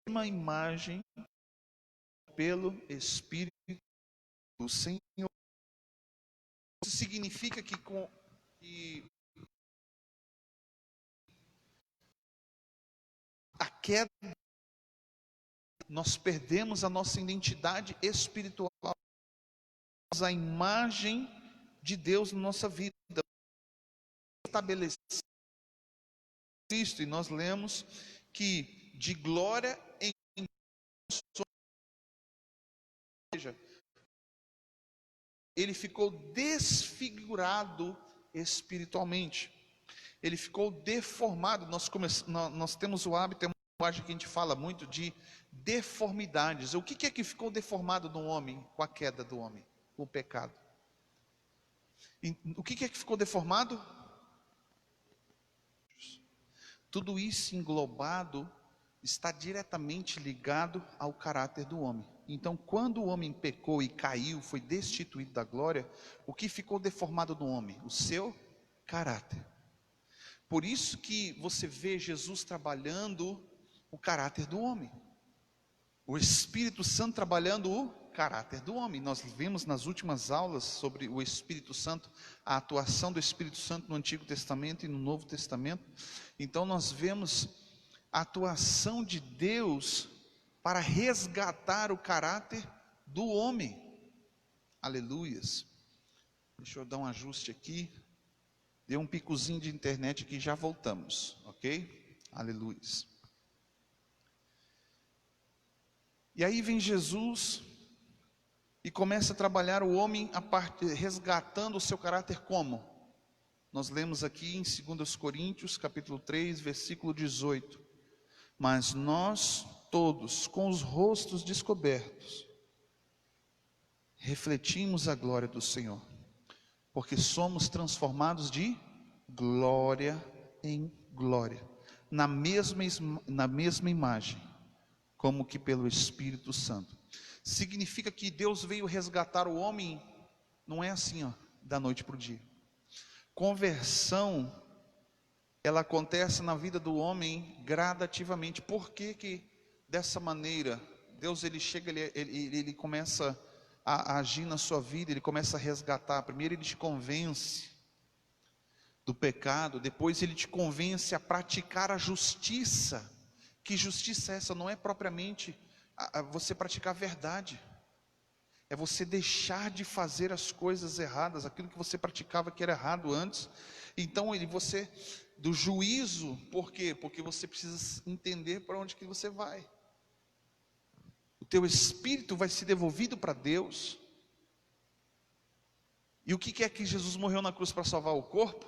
mesma imagem pelo Espírito do Senhor. Isso significa que a queda, nós perdemos a nossa identidade espiritual, a imagem de Deus na nossa vida, estabelecida em Cristo, e nós lemos que de glória em glória, ele ficou desfigurado espiritualmente, ele ficou deformado. Nós temos o hábito, é uma linguagem que a gente fala muito de deformidades. O que é que ficou deformado no homem com a queda do homem, com o pecado? O que é que ficou deformado? Tudo isso englobado está diretamente ligado ao caráter do homem. Então, quando o homem pecou e caiu, foi destituído da glória, o que ficou deformado no homem? O seu caráter. Por isso que você vê Jesus trabalhando o caráter do homem, o Espírito Santo trabalhando o caráter do homem. Nós vimos nas últimas aulas sobre o Espírito Santo, a atuação do Espírito Santo no Antigo Testamento e no Novo Testamento. Então nós vemos a atuação de Deus para resgatar o caráter do homem. Aleluias. Deixa eu dar um ajuste aqui. Deu um picozinho de internet aqui, já voltamos, ok? Aleluias. E aí vem Jesus e começa a trabalhar o homem resgatando o seu caráter como? Nós lemos aqui em 2 Coríntios, capítulo 3, versículo 18. Mas nós todos, com os rostos descobertos, refletimos a glória do Senhor, porque somos transformados de glória em glória, na mesma imagem, como que pelo Espírito Santo. Significa que Deus veio resgatar o homem, não é assim, da noite para o dia. Conversão, ela acontece na vida do homem gradativamente. Por que dessa maneira? Deus, ele chega, ele começa a agir na sua vida, ele começa a resgatar. Primeiro ele te convence do pecado, depois ele te convence a praticar a justiça. Que justiça é essa? Não é propriamente você praticar a verdade, é você deixar de fazer as coisas erradas, aquilo que você praticava que era errado antes. Então você, do juízo, por quê? Porque você precisa entender para onde que você vai. O teu espírito vai ser devolvido para Deus. E o que é que Jesus morreu na cruz para salvar? O corpo?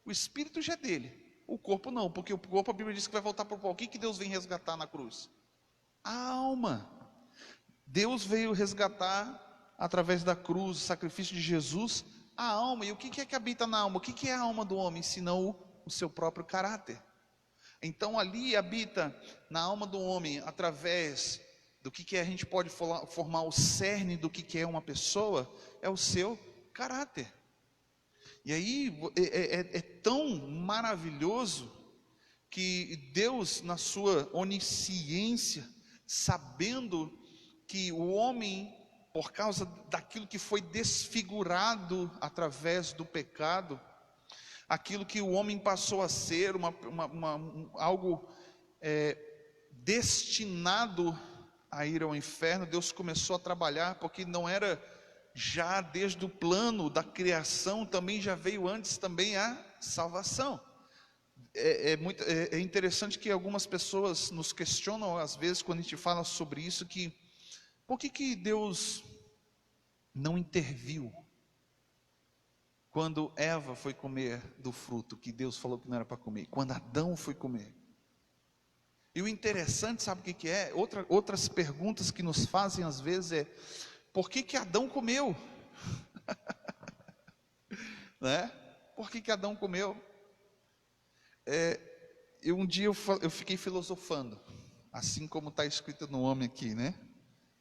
O espírito já é dele, o corpo não, porque o corpo, a Bíblia diz que vai voltar para o pó. O que Deus vem resgatar na cruz? A alma. Deus veio resgatar através da cruz, o sacrifício de Jesus, a alma. E o que é que habita na alma? O que é a alma do homem, senão o seu próprio caráter? Então ali habita na alma do homem, através do que a gente pode formar o cerne do que é uma pessoa, é o seu caráter. E aí é tão maravilhoso que Deus, na sua onisciência, sabendo que o homem, por causa daquilo que foi desfigurado através do pecado, aquilo que o homem passou a ser, algo destinado a ir ao inferno, Deus começou a trabalhar, porque não era já desde o plano da criação, também já veio antes também a salvação. É interessante que algumas pessoas nos questionam às vezes quando a gente fala sobre isso, que por que Deus não interviu quando Eva foi comer do fruto que Deus falou que não era para comer, quando Adão foi comer? E o interessante, sabe o que é? Outras perguntas que nos fazem às vezes é: por que Adão comeu? Né? Por que Adão comeu? Um dia eu fiquei filosofando, assim como está escrito no homem aqui, né?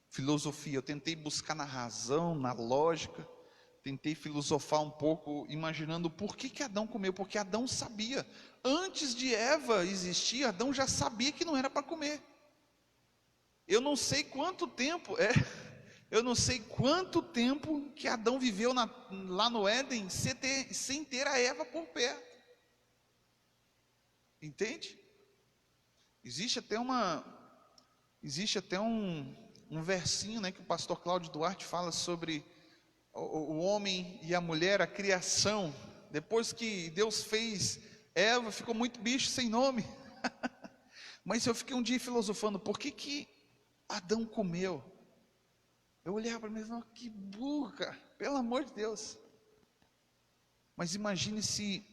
Filosofia, eu tentei buscar na razão, na lógica, tentei filosofar um pouco, imaginando por que Adão comeu. Porque Adão sabia, antes de Eva existir, Adão já sabia que não era para comer. Eu não sei quanto tempo, eu não sei quanto tempo que Adão viveu lá no Éden sem ter a Eva por perto. Entende? Existe até um versinho, né, que o pastor Cláudio Duarte fala sobre o homem e a mulher, a criação. Depois que Deus fez Eva, ficou muito bicho sem nome. Mas eu fiquei um dia filosofando, por que Adão comeu? Eu olhava para mim e falava, que burro, cara, pelo amor de Deus. Mas imagine se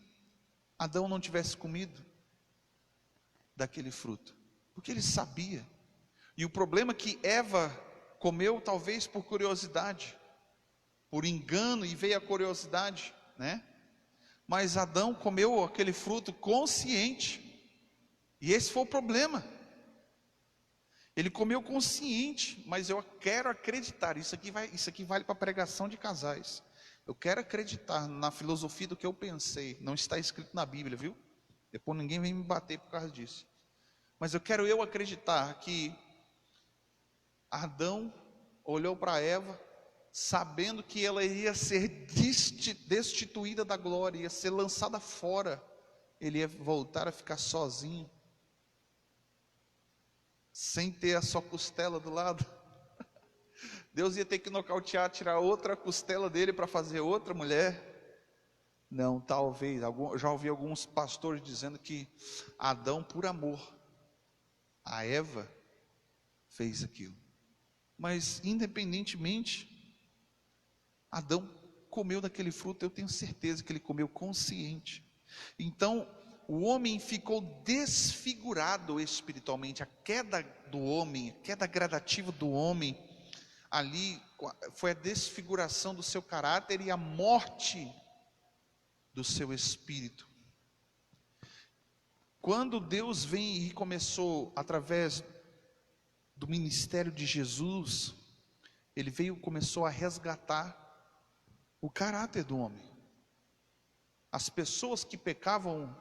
Adão não tivesse comido daquele fruto, porque ele sabia. E o problema é que Eva comeu talvez por curiosidade, por engano, e veio a curiosidade, né? Mas Adão comeu aquele fruto consciente, e esse foi o problema. Ele comeu consciente, mas eu quero acreditar, isso aqui vale para pregação de casais. Eu quero acreditar na filosofia do que eu pensei, não está escrito na Bíblia, viu? Depois ninguém vem me bater por causa disso. Mas eu quero acreditar que Adão olhou para Eva, sabendo que ela iria ser destituída da glória, ia ser lançada fora, ele ia voltar a ficar sozinho, sem ter a sua costela do lado. Deus ia ter que nocautear, tirar outra costela dele para fazer outra mulher. Não, talvez, já ouvi alguns pastores dizendo que Adão, por amor a Eva, fez aquilo. Mas independentemente, Adão comeu daquele fruto, eu tenho certeza que ele comeu consciente. Então, o homem ficou desfigurado espiritualmente. A queda do homem, a queda gradativa do homem, ali foi a desfiguração do seu caráter e a morte do seu espírito. Quando Deus vem e começou através do ministério de Jesus, ele começou a resgatar o caráter do homem. As pessoas que pecavam,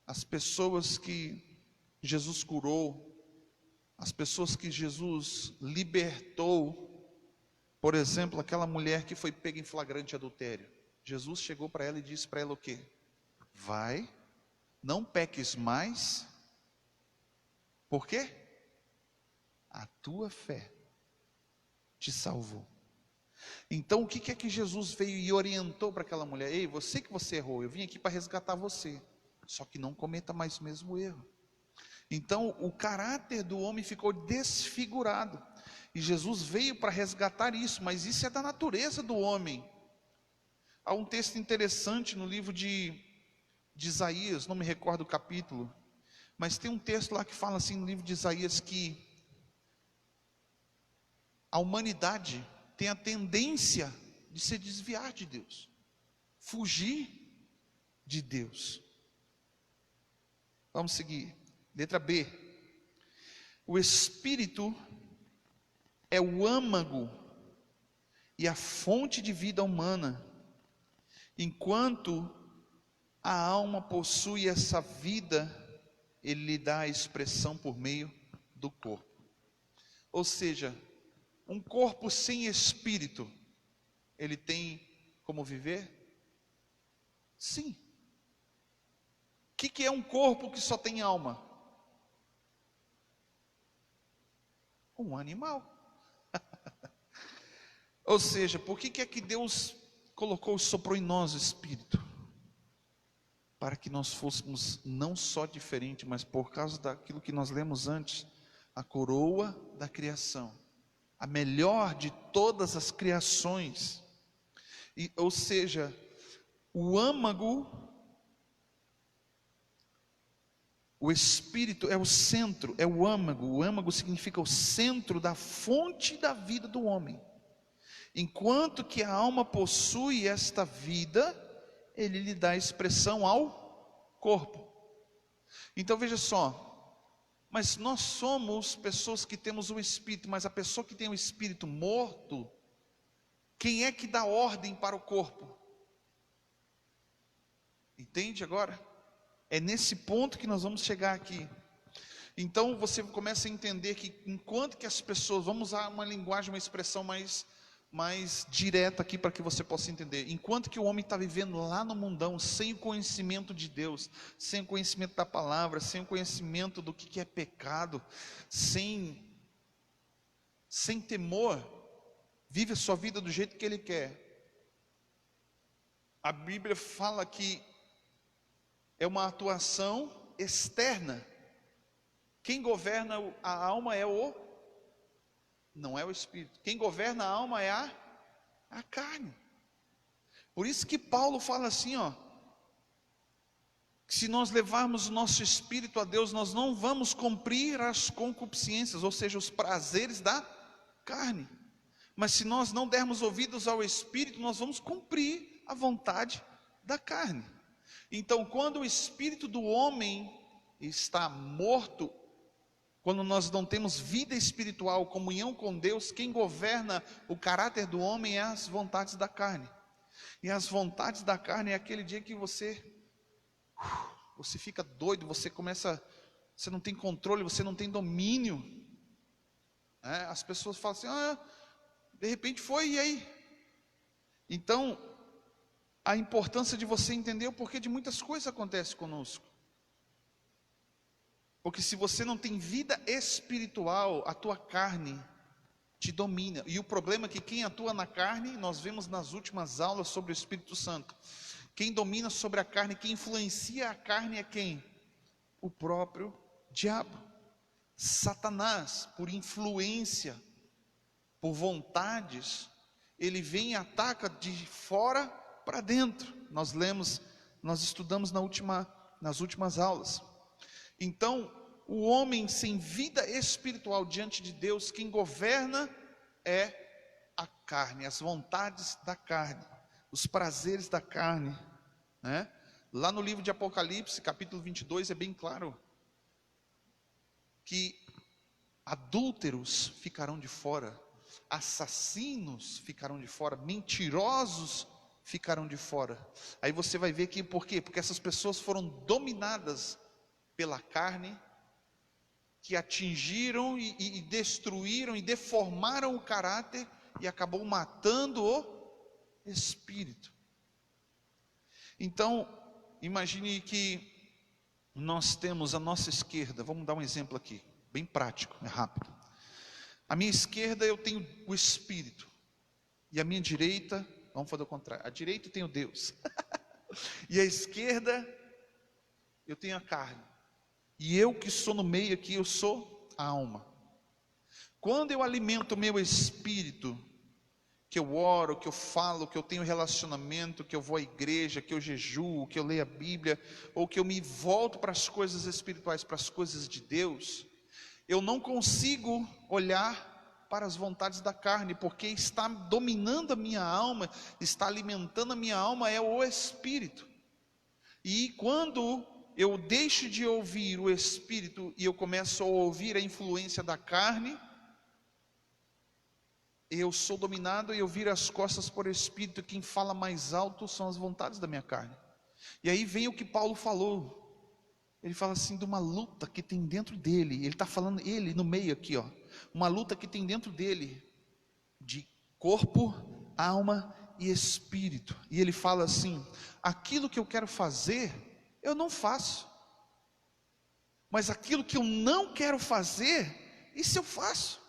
as pessoas que Jesus curou, as pessoas que Jesus libertou, por exemplo, aquela mulher que foi pega em flagrante adultério. Jesus chegou para ela e disse para ela o quê? Vai, não peques mais. Por quê? A tua fé te salvou. Então o que é que Jesus veio e orientou para aquela mulher? Ei, você errou, eu vim aqui para resgatar você, só que não cometa mais o mesmo erro. Então o caráter do homem ficou desfigurado, e Jesus veio para resgatar isso, mas isso é da natureza do homem. Há um texto interessante no livro de Isaías, não me recordo o capítulo, mas tem um texto lá que fala assim no livro de Isaías, que a humanidade tem a tendência de se desviar de Deus, fugir de Deus. Vamos seguir, letra B. O espírito é o âmago e a fonte de vida humana, enquanto a alma possui essa vida, ele lhe dá a expressão por meio do corpo. Ou seja, um corpo sem espírito, ele tem como viver? Sim. O que é um corpo que só tem alma? Um animal. Ou seja, por que é que Deus soprou em nós o espírito? Para que nós fôssemos não só diferentes, mas por causa daquilo que nós lemos antes, a coroa da criação, a melhor de todas as criações. Ou seja, o âmago, o espírito é o centro, é o âmago significa o centro da fonte da vida do homem. Enquanto que a alma possui esta vida, ele lhe dá expressão ao corpo. Então veja só, mas nós somos pessoas que temos o espírito, mas a pessoa que tem o espírito morto, quem é que dá ordem para o corpo? Entende agora? É nesse ponto que nós vamos chegar aqui. Então você começa a entender que enquanto que as pessoas, vamos usar uma linguagem, uma expressão mais direta aqui para que você possa entender. Enquanto que o homem está vivendo lá no mundão, sem o conhecimento de Deus, sem o conhecimento da palavra, sem o conhecimento do que é pecado, sem temor, vive a sua vida do jeito que ele quer. A Bíblia fala que é uma atuação externa. Quem governa a alma não é o espírito. Quem governa a alma é a carne. Por isso que Paulo fala assim, que se nós levarmos o nosso espírito a Deus, nós não vamos cumprir as concupiscências, ou seja, os prazeres da carne. Mas se nós não dermos ouvidos ao espírito, nós vamos cumprir a vontade da carne. Então, quando o espírito do homem está morto, quando nós não temos vida espiritual, comunhão com Deus, quem governa o caráter do homem é as vontades da carne. E as vontades da carne é aquele dia que você fica doido, você não tem controle, você não tem domínio. As pessoas falam assim, de repente foi, e aí? Então, a importância de você entender o porquê de muitas coisas acontecem conosco. Porque se você não tem vida espiritual, a tua carne te domina. E o problema é que quem atua na carne, nós vemos nas últimas aulas sobre o Espírito Santo. Quem domina sobre a carne, quem influencia a carne é quem? O próprio diabo. Satanás, por influência, por vontades, ele vem e ataca de fora para dentro. Nós estudamos nas últimas aulas. Então, o homem sem vida espiritual diante de Deus, quem governa é a carne, as vontades da carne, os prazeres da carne, Lá no livro de Apocalipse, capítulo 22, é bem claro que adúlteros ficarão de fora, assassinos ficarão de fora, mentirosos ficarão de fora. Aí você vai ver que, por quê? Porque essas pessoas foram dominadas pela carne, que atingiram e destruíram e deformaram o caráter e acabou matando o espírito. Então, imagine que nós temos a nossa esquerda, vamos dar um exemplo aqui, bem prático, é rápido. A minha esquerda eu tenho o espírito, e a minha direita, vamos fazer o contrário, a direita eu tenho Deus, e a esquerda eu tenho a carne. E eu que sou no meio aqui, eu sou a alma. Quando eu alimento o meu espírito, que eu oro, que eu falo, que eu tenho relacionamento, que eu vou à igreja, que eu jejuo, que eu leio a Bíblia, ou que eu me volto para as coisas espirituais, para as coisas de Deus, eu não consigo olhar para as vontades da carne, porque está dominando a minha alma, está alimentando a minha alma, é o espírito. E quando eu deixo de ouvir o espírito e eu começo a ouvir a influência da carne, eu sou dominado e eu viro as costas para o espírito. Quem fala mais alto são as vontades da minha carne. E aí vem o que Paulo falou. Ele fala assim de uma luta que tem dentro dele. Ele está falando, ele no meio aqui, uma luta que tem dentro dele, de corpo, alma e espírito. E ele fala assim: aquilo que eu quero fazer, eu não faço, mas aquilo que eu não quero fazer, isso eu faço.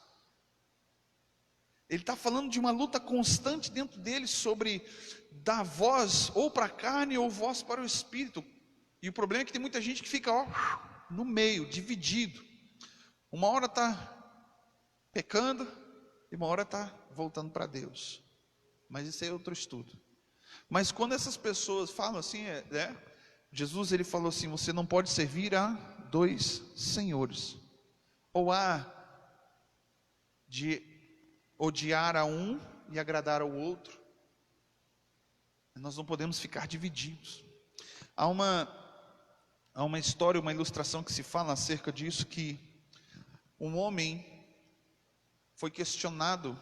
Ele está falando de uma luta constante dentro dele, sobre dar voz ou para a carne ou voz para o espírito. E o problema é que tem muita gente que fica no meio, dividido. Uma hora está pecando e uma hora está voltando para Deus. Mas isso é outro estudo. Mas quando essas pessoas falam assim, Jesus ele falou assim: você não pode servir a dois senhores, ou há de odiar a um e agradar ao outro. Nós não podemos ficar divididos. Há uma história, uma ilustração que se fala acerca disso, que um homem foi questionado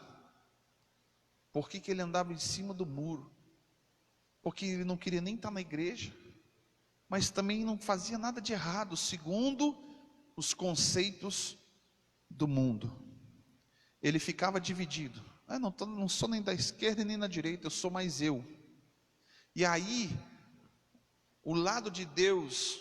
por que ele andava em cima do muro, porque ele não queria nem estar na igreja, mas também não fazia nada de errado, segundo os conceitos do mundo. Ele ficava dividido. Não sou nem da esquerda nem da direita, eu sou mais eu. E aí, o lado de Deus,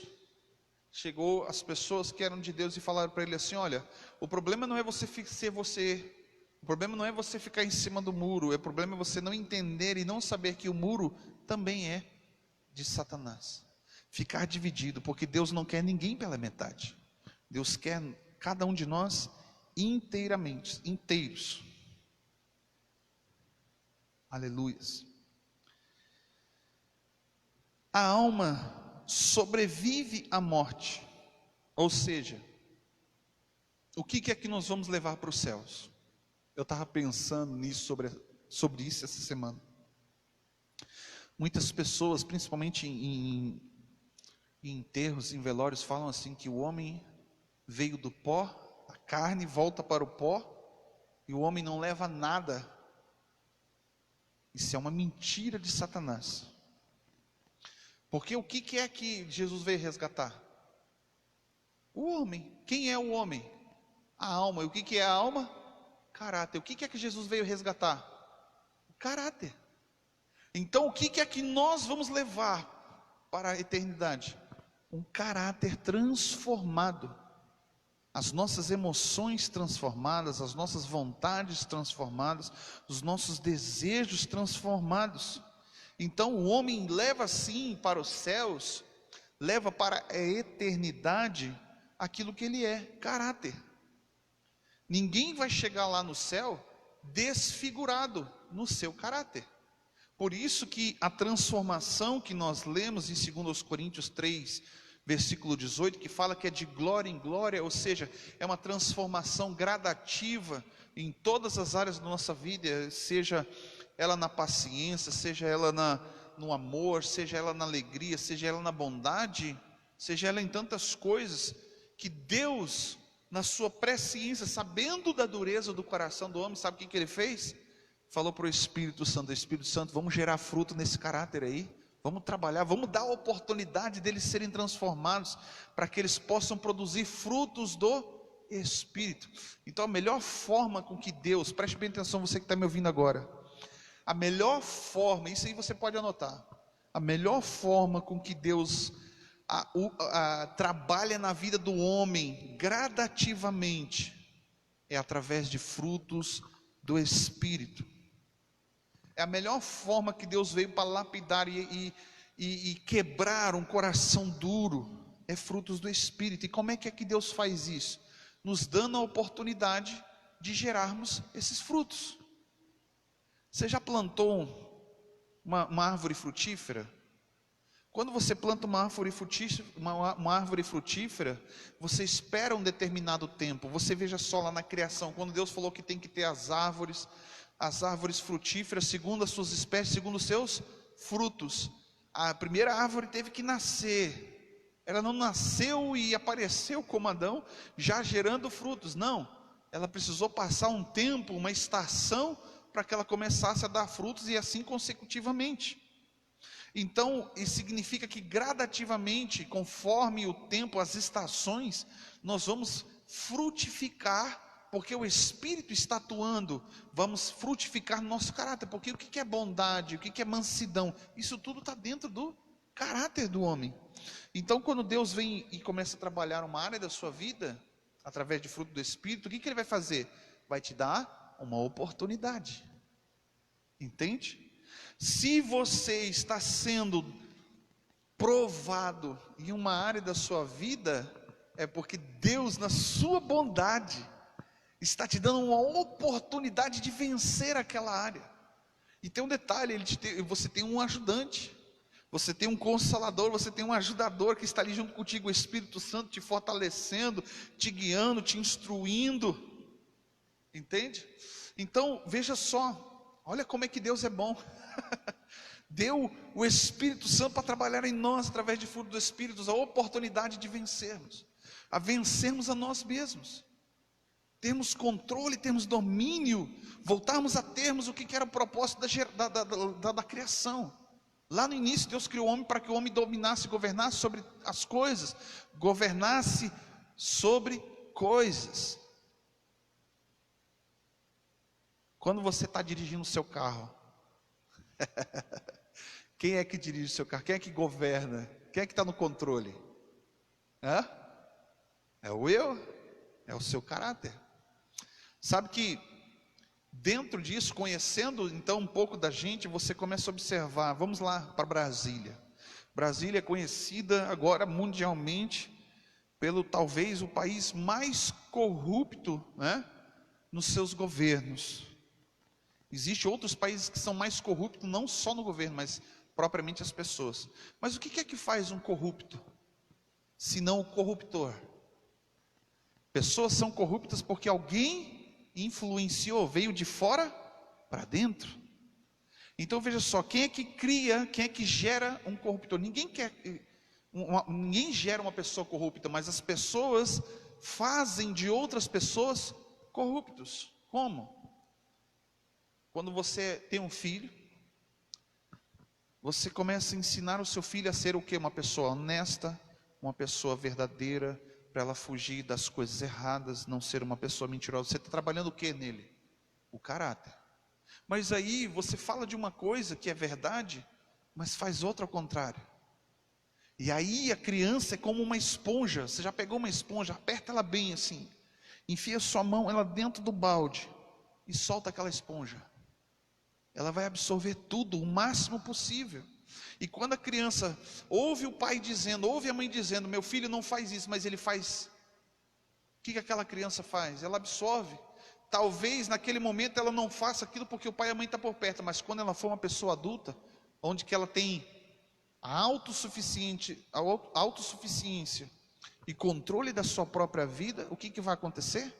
chegou as pessoas que eram de Deus e falaram para ele assim: olha, o problema não é você ser você, o problema não é você ficar em cima do muro, o problema é você não entender e não saber que o muro também é de Satanás. Ficar dividido, porque Deus não quer ninguém pela metade. Deus quer cada um de nós inteiramente, inteiros. Aleluias. A alma sobrevive à morte. Ou seja, o que é que nós vamos levar para os céus? Eu estava pensando nisso, sobre isso essa semana. Muitas pessoas, principalmente em enterros, em velórios, falam assim que o homem veio do pó, a carne volta para o pó, e o homem não leva nada. Isso é uma mentira de Satanás. Porque o que é que Jesus veio resgatar? O homem. Quem é o homem? A alma. E o que é a alma? Caráter. O que é que Jesus veio resgatar? O caráter. Então o que é que nós vamos levar para a eternidade? Um caráter transformado. As nossas emoções transformadas, as nossas vontades transformadas, os nossos desejos transformados. Então o homem leva sim para os céus, leva para a eternidade aquilo que ele é, caráter. Ninguém vai chegar lá no céu desfigurado no seu caráter. Por isso que a transformação que nós lemos em 2 Coríntios 3, versículo 18, que fala que é de glória em glória, ou seja, é uma transformação gradativa em todas as áreas da nossa vida, seja ela na paciência, seja ela no amor, seja ela na alegria, seja ela na bondade, seja ela em tantas coisas, que Deus, na sua presciência, sabendo da dureza do coração do homem, sabe o que ele fez? Falou para o Espírito Santo, vamos gerar fruto nesse caráter aí, vamos trabalhar, vamos dar a oportunidade deles serem transformados, para que eles possam produzir frutos do Espírito. Então a melhor forma com que Deus, preste bem atenção você que está me ouvindo agora, a melhor forma, isso aí você pode anotar, a melhor forma com que Deus trabalha na vida do homem, gradativamente, é através de frutos do Espírito. É a melhor forma que Deus veio para lapidar e quebrar um coração duro, é frutos do Espírito. E como é que Deus faz isso? Nos dando a oportunidade de gerarmos esses frutos. Você já plantou uma árvore frutífera? Quando você planta uma árvore frutífera, você espera um determinado tempo. Você veja só lá na criação, quando Deus falou que tem que ter as árvores frutíferas, segundo as suas espécies, segundo os seus frutos. A primeira árvore teve que nascer. Ela não nasceu e apareceu como Adão, já gerando frutos. Não, ela precisou passar um tempo, uma estação, para que ela começasse a dar frutos, e assim consecutivamente. Então, isso significa que gradativamente, conforme o tempo, as estações, nós vamos frutificar, porque o Espírito está atuando, vamos frutificar no nosso caráter, porque o que é bondade, o que é mansidão, isso tudo está dentro do caráter do homem. Então, quando Deus vem e começa a trabalhar uma área da sua vida, através de fruto do Espírito, o que Ele vai fazer? Vai te dar uma oportunidade, entende? Se você está sendo provado em uma área da sua vida, é porque Deus, na sua bondade, está te dando uma oportunidade de vencer aquela área. E tem um detalhe, você tem um ajudante, você tem um consolador, você tem um ajudador que está ali junto contigo, o Espírito Santo te fortalecendo, te guiando, te instruindo, entende? Então veja só, olha como é que Deus é bom. Deu o Espírito Santo para trabalhar em nós, através de fruto do Espírito, a oportunidade de vencermos, a vencermos a nós mesmos, termos controle, termos domínio, voltarmos a termos o que era o propósito da criação. Lá no início Deus criou o homem para que o homem dominasse, governasse sobre as coisas, governasse sobre coisas. Quando você está dirigindo o seu carro, quem é que dirige o seu carro? Quem é que governa? Quem é que está no controle? Hã? É o eu? É o seu caráter. Sabe que dentro disso, conhecendo então um pouco da gente, você começa a observar. Vamos lá para Brasília. Brasília é conhecida agora mundialmente pelo talvez o país mais corrupto, né, nos seus governos. Existem outros países que são mais corruptos, não só no governo, mas propriamente as pessoas. Mas o que é que faz um corrupto, se não o corruptor? Pessoas são corruptas porque alguém influenciou, veio de fora para dentro. Então veja só, quem é que cria, quem é que gera um corruptor? Ninguém gera uma pessoa corrupta, mas as pessoas fazem de outras pessoas corruptos. Como? Quando você tem um filho, você começa a ensinar o seu filho a ser o quê? Uma pessoa honesta, uma pessoa verdadeira, para ela fugir das coisas erradas, não ser uma pessoa mentirosa. Você está trabalhando o que nele? O caráter. Mas aí você fala de uma coisa que é verdade, mas faz outra ao contrário. E aí a criança é como uma esponja. Você já pegou uma esponja, aperta ela bem assim, enfia sua mão ela dentro do balde e solta aquela esponja. Ela vai absorver tudo, o máximo possível. E quando a criança ouve o pai dizendo, ouve a mãe dizendo, meu filho não faz isso, mas ele faz. O que aquela criança faz? Ela absorve. Talvez naquele momento ela não faça aquilo porque o pai e a mãe estão por perto, mas quando ela for uma pessoa adulta, onde que ela tem a autossuficiência e controle da sua própria vida, o que vai acontecer?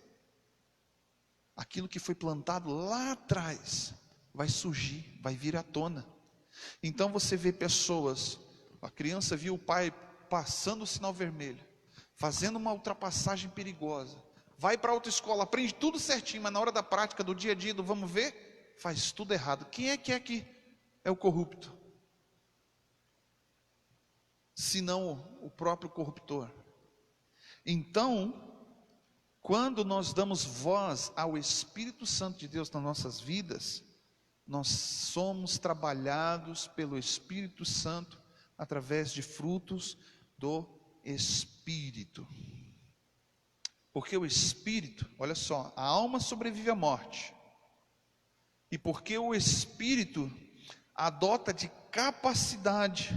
Aquilo que foi plantado lá atrás vai surgir, vai vir à tona. Então você vê pessoas, a criança viu o pai passando o sinal vermelho, fazendo uma ultrapassagem perigosa, vai para a autoescola, aprende tudo certinho, mas na hora da prática, do dia a dia, do vamos ver, faz tudo errado. Quem é que é o corrupto? Senão o próprio corruptor. Então, quando nós damos voz ao Espírito Santo de Deus nas nossas vidas, nós somos trabalhados pelo Espírito Santo através de frutos do Espírito. Porque o Espírito, olha só, a alma sobrevive à morte. E porque o Espírito adota de capacidade,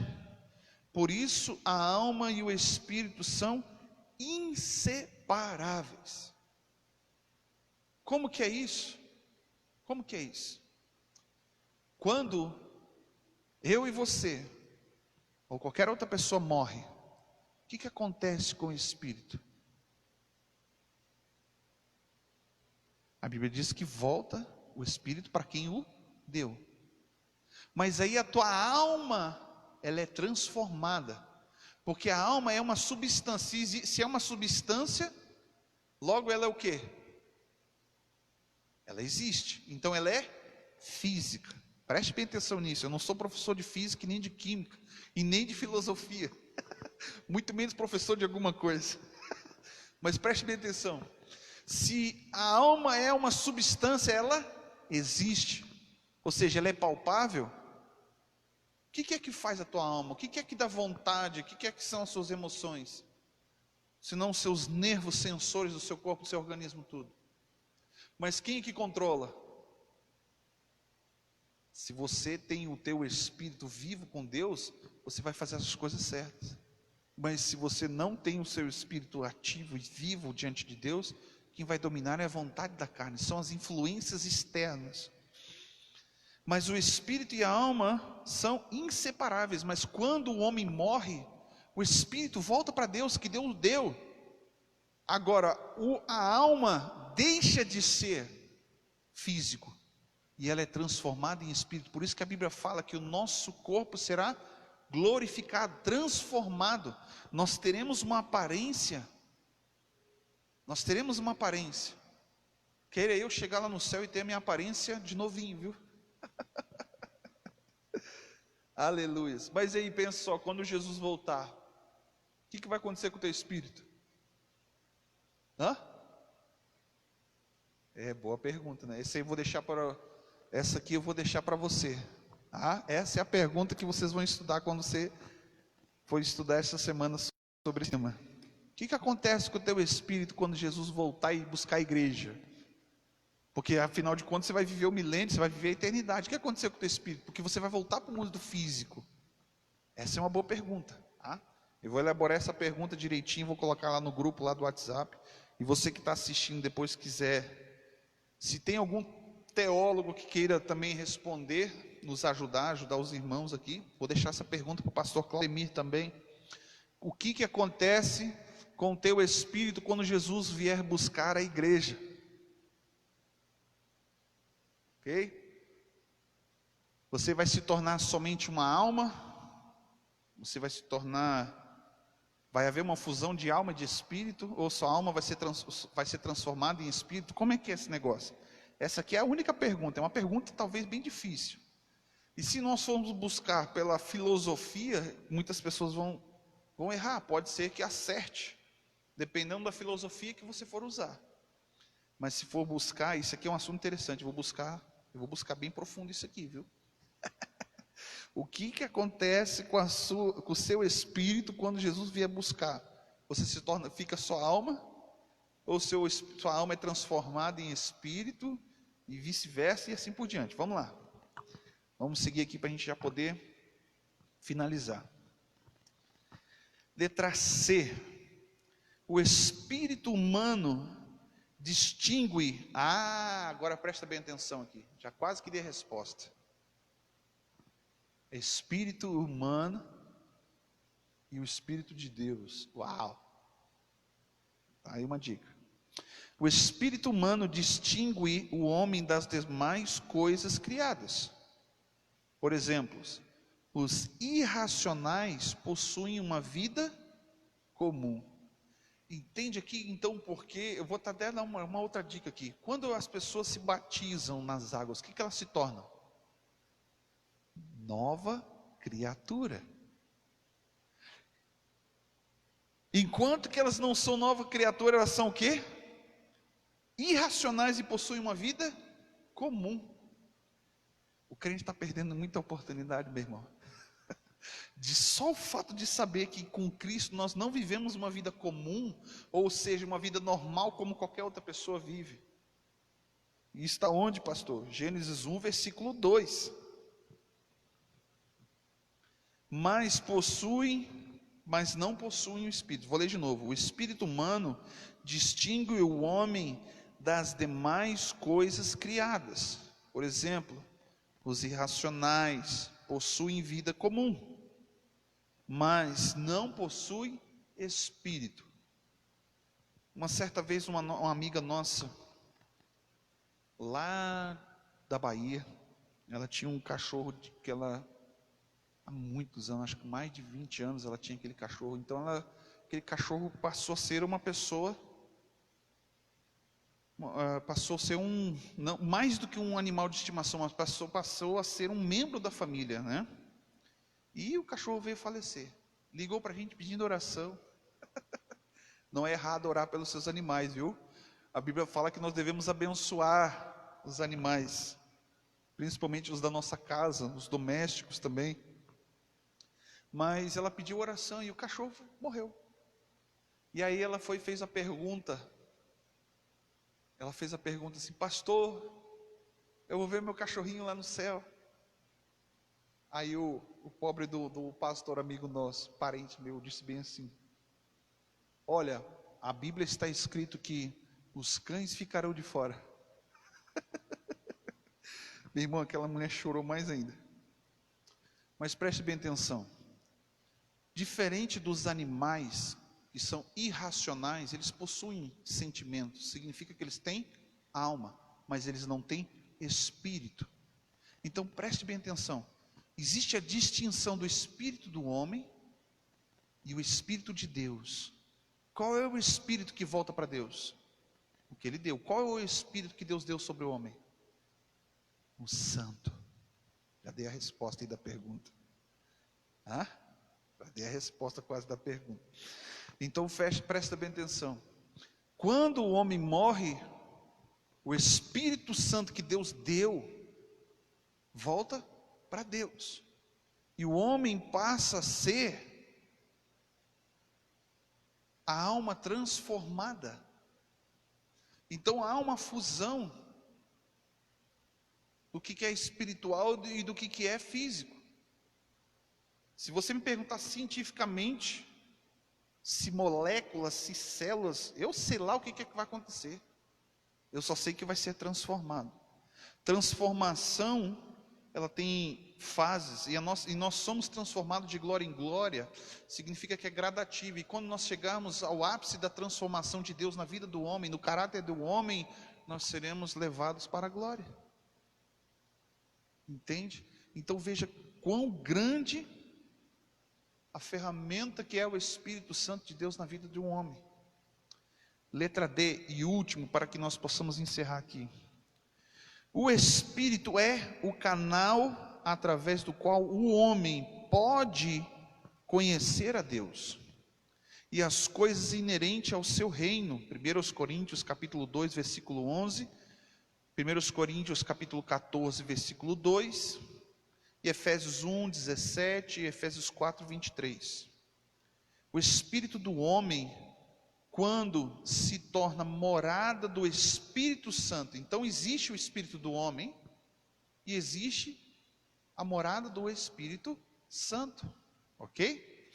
por isso a alma e o Espírito são inseparáveis. Como que é isso? Como que é isso? Quando eu e você, ou qualquer outra pessoa morre, o que acontece com o Espírito? A Bíblia diz que volta o Espírito para quem o deu. Mas aí a tua alma, ela é transformada. Porque a alma é uma substância. Se é uma substância, logo ela é o quê? Ela existe. Então ela é física. Preste bem atenção nisso. Eu não sou professor de física, nem de química, e nem de filosofia. Muito menos professor de alguma coisa. Mas preste bem atenção. Se a alma é uma substância, ela existe. Ou seja, ela é palpável. O que é que faz a tua alma? O que é que dá vontade? O que é que são as suas emoções? Senão os seus nervos sensores do seu corpo, do seu organismo, tudo. Mas quem é que controla? Se você tem o teu espírito vivo com Deus, você vai fazer as coisas certas. Mas se você não tem o seu espírito ativo e vivo diante de Deus, quem vai dominar é a vontade da carne, são as influências externas. Mas o espírito e a alma são inseparáveis. Mas quando o homem morre, o espírito volta para Deus, que Deus deu. Agora, a alma deixa de ser físico e ela é transformada em espírito. Por isso que a Bíblia fala que o nosso corpo será glorificado, transformado. Nós teremos uma aparência. Nós teremos uma aparência. Queira eu chegar lá no céu e ter a minha aparência de novinho, viu? Aleluia. Mas aí pensa só, quando Jesus voltar, o que vai acontecer com o teu espírito? Hã? É boa pergunta, né? Essa aqui eu vou deixar para você. Essa é a pergunta que vocês vão estudar quando você for estudar essa semana sobre esse tema. O que acontece com o teu espírito quando Jesus voltar e buscar a igreja? Porque afinal de contas você vai viver o milênio, você vai viver a eternidade. O que aconteceu com o teu espírito? Porque você vai voltar para o mundo do físico. Essa é uma boa pergunta, tá? Eu vou elaborar essa pergunta direitinho, vou colocar lá no grupo lá do WhatsApp. E você que está assistindo depois quiser, se tem algum teólogo que queira também responder, nos ajudar os irmãos aqui, vou deixar essa pergunta para o pastor Claudemir também. O que acontece com o teu espírito quando Jesus vier buscar a igreja? Ok? Você vai se tornar somente uma alma? Você vai se tornar... Vai haver uma fusão de alma e de espírito? Ou sua alma vai ser transformada em espírito? Como é que é esse negócio? Essa aqui é a única pergunta. É uma pergunta talvez bem difícil. E se nós formos buscar pela filosofia, muitas pessoas vão errar. Pode ser que acerte, dependendo da filosofia que você for usar. Mas se for buscar, isso aqui é um assunto interessante. Eu vou buscar bem profundo isso aqui, viu? O que acontece com o seu espírito quando Jesus vier buscar? Você fica só alma? Ou sua alma é transformada em espírito? E vice-versa e assim por diante. Vamos lá. Vamos seguir aqui para a gente já poder finalizar. Letra C. O espírito humano distingue... agora presta bem atenção aqui. Já quase que dei a resposta. Espírito humano e o Espírito de Deus. Uau! Tá aí uma dica. O espírito humano distingue o homem das demais coisas criadas. Por exemplo, os irracionais possuem uma vida comum. Entende aqui então porque, eu vou até dar uma outra dica aqui. Quando as pessoas se batizam nas águas, o que elas se tornam? Nova criatura. Enquanto que elas não são nova criatura, elas são o quê? Irracionais e possuem uma vida comum. O crente está perdendo muita oportunidade, meu irmão. Só o fato de saber que com Cristo nós não vivemos uma vida comum, ou seja, uma vida normal como qualquer outra pessoa vive. E está onde, pastor? Gênesis 1, versículo 2. Mas não possuem o Espírito. Vou ler de novo. O Espírito humano distingue o homem das demais coisas criadas. Por exemplo, os irracionais possuem vida comum, mas não possuem Espírito. Uma certa vez uma amiga nossa, lá da Bahia, ela tinha um cachorro que ela... Há muitos anos, acho que mais de 20 anos ela tinha aquele cachorro. Então aquele cachorro passou a ser uma pessoa, passou a ser mais do que um animal de estimação, mas passou a ser um membro da família, né? E o cachorro veio falecer. Ligou para a gente pedindo oração. Não é errado orar pelos seus animais, viu? A Bíblia fala que nós devemos abençoar os animais, principalmente os da nossa casa, os domésticos também. Mas ela pediu oração e o cachorro morreu. E aí ela fez a pergunta. Ela fez a pergunta assim: pastor, eu vou ver meu cachorrinho lá no céu. Aí o pobre do pastor amigo nosso, parente meu, disse bem assim: olha, a Bíblia está escrito que os cães ficarão de fora. Meu irmão, aquela mulher chorou mais ainda. Mas preste bem atenção. Diferente dos animais que são irracionais, eles possuem sentimentos. Significa que eles têm alma, mas eles não têm espírito. Então preste bem atenção. Existe a distinção do espírito do homem e o espírito de Deus. Qual é o espírito que volta para Deus? O que ele deu. Qual é o espírito que Deus deu sobre o homem? O santo. Já dei a resposta aí da pergunta. Já dei a resposta quase da pergunta. Então presta bem atenção. Quando o homem morre, o Espírito Santo que Deus deu volta para Deus, e o homem passa a ser a alma transformada. Então há uma fusão do que é espiritual e do que é físico. Se você me perguntar cientificamente, se moléculas, se células, eu sei lá o que vai acontecer. Eu só sei que vai ser transformado. Transformação, ela tem fases, e nós somos transformados de glória em glória, significa que é gradativo, e quando nós chegarmos ao ápice da transformação de Deus na vida do homem, no caráter do homem, nós seremos levados para a glória. Entende? Então veja quão grande a ferramenta que é o Espírito Santo de Deus na vida de um homem. Letra D e último, para que nós possamos encerrar aqui. O Espírito é o canal através do qual o homem pode conhecer a Deus e as coisas inerentes ao seu reino. 1 Coríntios capítulo 2, versículo 11, 1 Coríntios capítulo 14, versículo 2, e Efésios 1, 17 e Efésios 4, 23. O Espírito do homem, quando se torna morada do Espírito Santo, então existe o Espírito do homem e existe a morada do Espírito Santo, ok?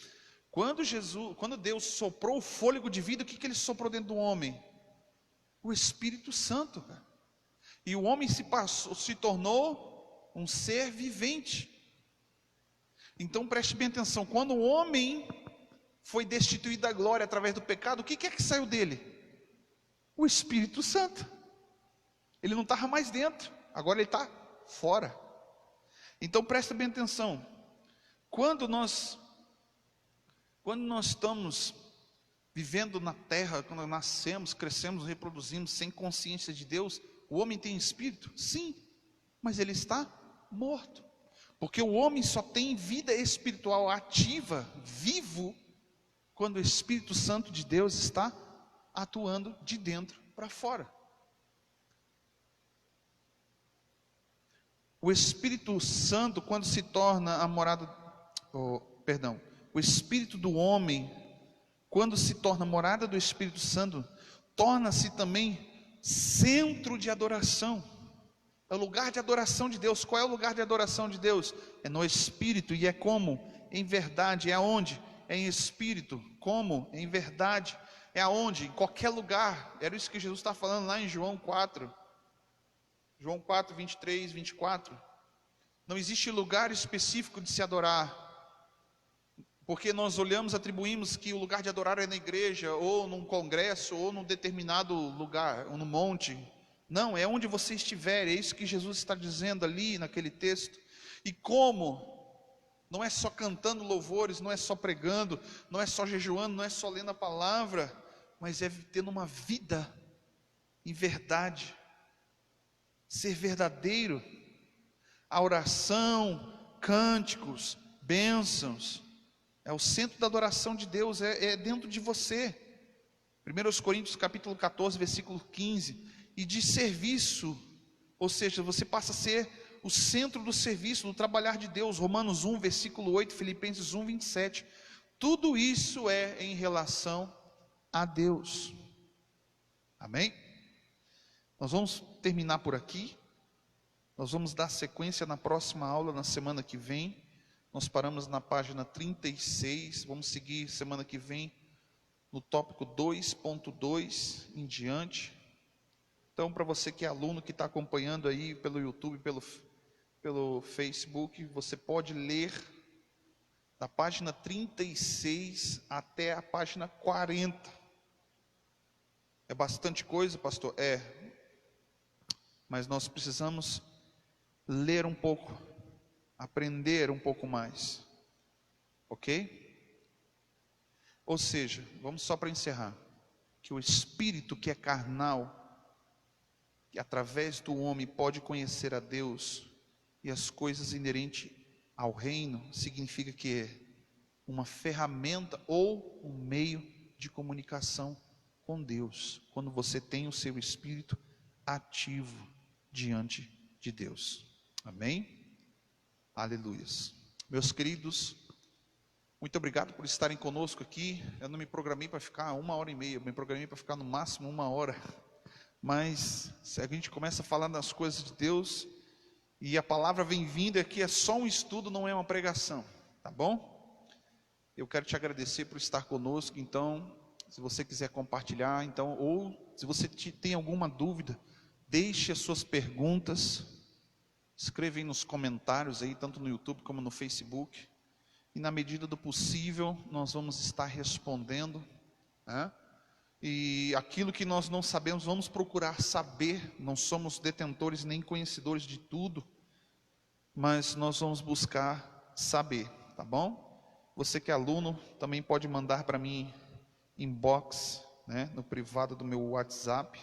Quando Deus soprou o fôlego de vida, o que ele soprou dentro do homem? O Espírito Santo, cara. E o homem se tornou um ser vivente. Então preste bem atenção, quando o homem foi destituído da glória através do pecado, o que é que saiu dele? O Espírito Santo. Ele não estava mais dentro, agora ele está fora. Então presta bem atenção, quando nós estamos vivendo na terra, quando nascemos, crescemos, reproduzimos sem consciência de Deus, o homem tem espírito? Sim, mas ele está morto, porque o homem só tem vida espiritual ativa, vivo, quando o Espírito Santo de Deus está atuando de dentro para fora. O Espírito Santo, quando se torna a morada, o Espírito do homem, quando se torna morada do Espírito Santo, torna-se também centro de adoração. É o lugar de adoração de Deus. Qual é o lugar de adoração de Deus? É no Espírito. E é como? Em verdade. É aonde? É em Espírito. Como? Em verdade. É aonde? Em qualquer lugar. Era isso que Jesus está falando lá em João 4. João 4, 23, 24. Não existe lugar específico de se adorar. Porque nós olhamos, atribuímos que o lugar de adorar é na igreja, ou num congresso, ou num determinado lugar, ou no monte. Não, é onde você estiver, é isso que Jesus está dizendo ali naquele texto. E como? Não é só cantando louvores, não é só pregando, não é só jejuando, não é só lendo a palavra, mas é tendo uma vida em verdade, ser verdadeiro. A oração, cânticos, bênçãos, é o centro da adoração de Deus, é dentro de você. 1 Coríntios capítulo 14, versículo 15, e de serviço, ou seja, você passa a ser o centro do serviço, do trabalhar de Deus. Romanos 1, versículo 8, Filipenses 1, 27, tudo isso é em relação a Deus. Amém? Nós vamos terminar por aqui, nós vamos dar sequência na próxima aula, na semana que vem. Nós paramos na página 36, vamos seguir semana que vem no tópico 2.2 em diante. Então, para você que é aluno, que está acompanhando aí pelo YouTube, pelo Facebook, você pode ler da página 36 até a página 40. É bastante coisa, pastor? É. Mas nós precisamos ler um pouco, aprender um pouco mais, ok? Ou seja, vamos só para encerrar, que o espírito que é carnal, que através do homem pode conhecer a Deus e as coisas inerentes ao reino, significa que é uma ferramenta ou um meio de comunicação com Deus, quando você tem o seu espírito ativo diante de Deus. Amém? Aleluias. Meus queridos, muito obrigado por estarem conosco aqui. Eu não me programei para ficar 1h30, eu me programei para ficar no máximo 1 hora. Mas se a gente começa a falar das coisas de Deus, e a palavra vem vindo aqui, é só um estudo, não é uma pregação, tá bom? Eu quero te agradecer por estar conosco. Então, se você quiser compartilhar, então, ou se você tem alguma dúvida, deixe as suas perguntas, escreva aí nos comentários aí, tanto no YouTube como no Facebook, e na medida do possível, nós vamos estar respondendo, né? E aquilo que nós não sabemos, vamos procurar saber. Não somos detentores nem conhecedores de tudo, mas nós vamos buscar saber, tá bom? Você que é aluno, também pode mandar para mim inbox, né, no privado do meu WhatsApp.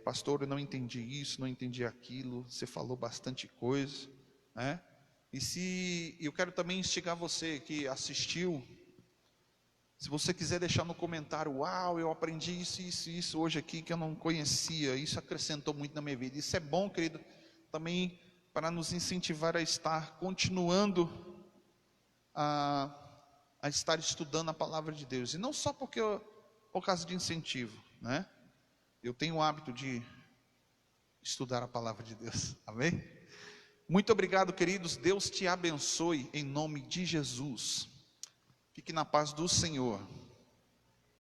Pastor, eu não entendi isso, não entendi aquilo, você falou bastante coisa, né? E se eu quero também instigar você que assistiu, se você quiser deixar no comentário, uau, eu aprendi isso hoje aqui que eu não conhecia, isso acrescentou muito na minha vida. Isso é bom, querido, também para nos incentivar a estar continuando a estar estudando a palavra de Deus. E não só por causa de incentivo, né? Eu tenho o hábito de estudar a palavra de Deus, amém? Muito obrigado, queridos, Deus te abençoe em nome de Jesus. Fique na paz do Senhor.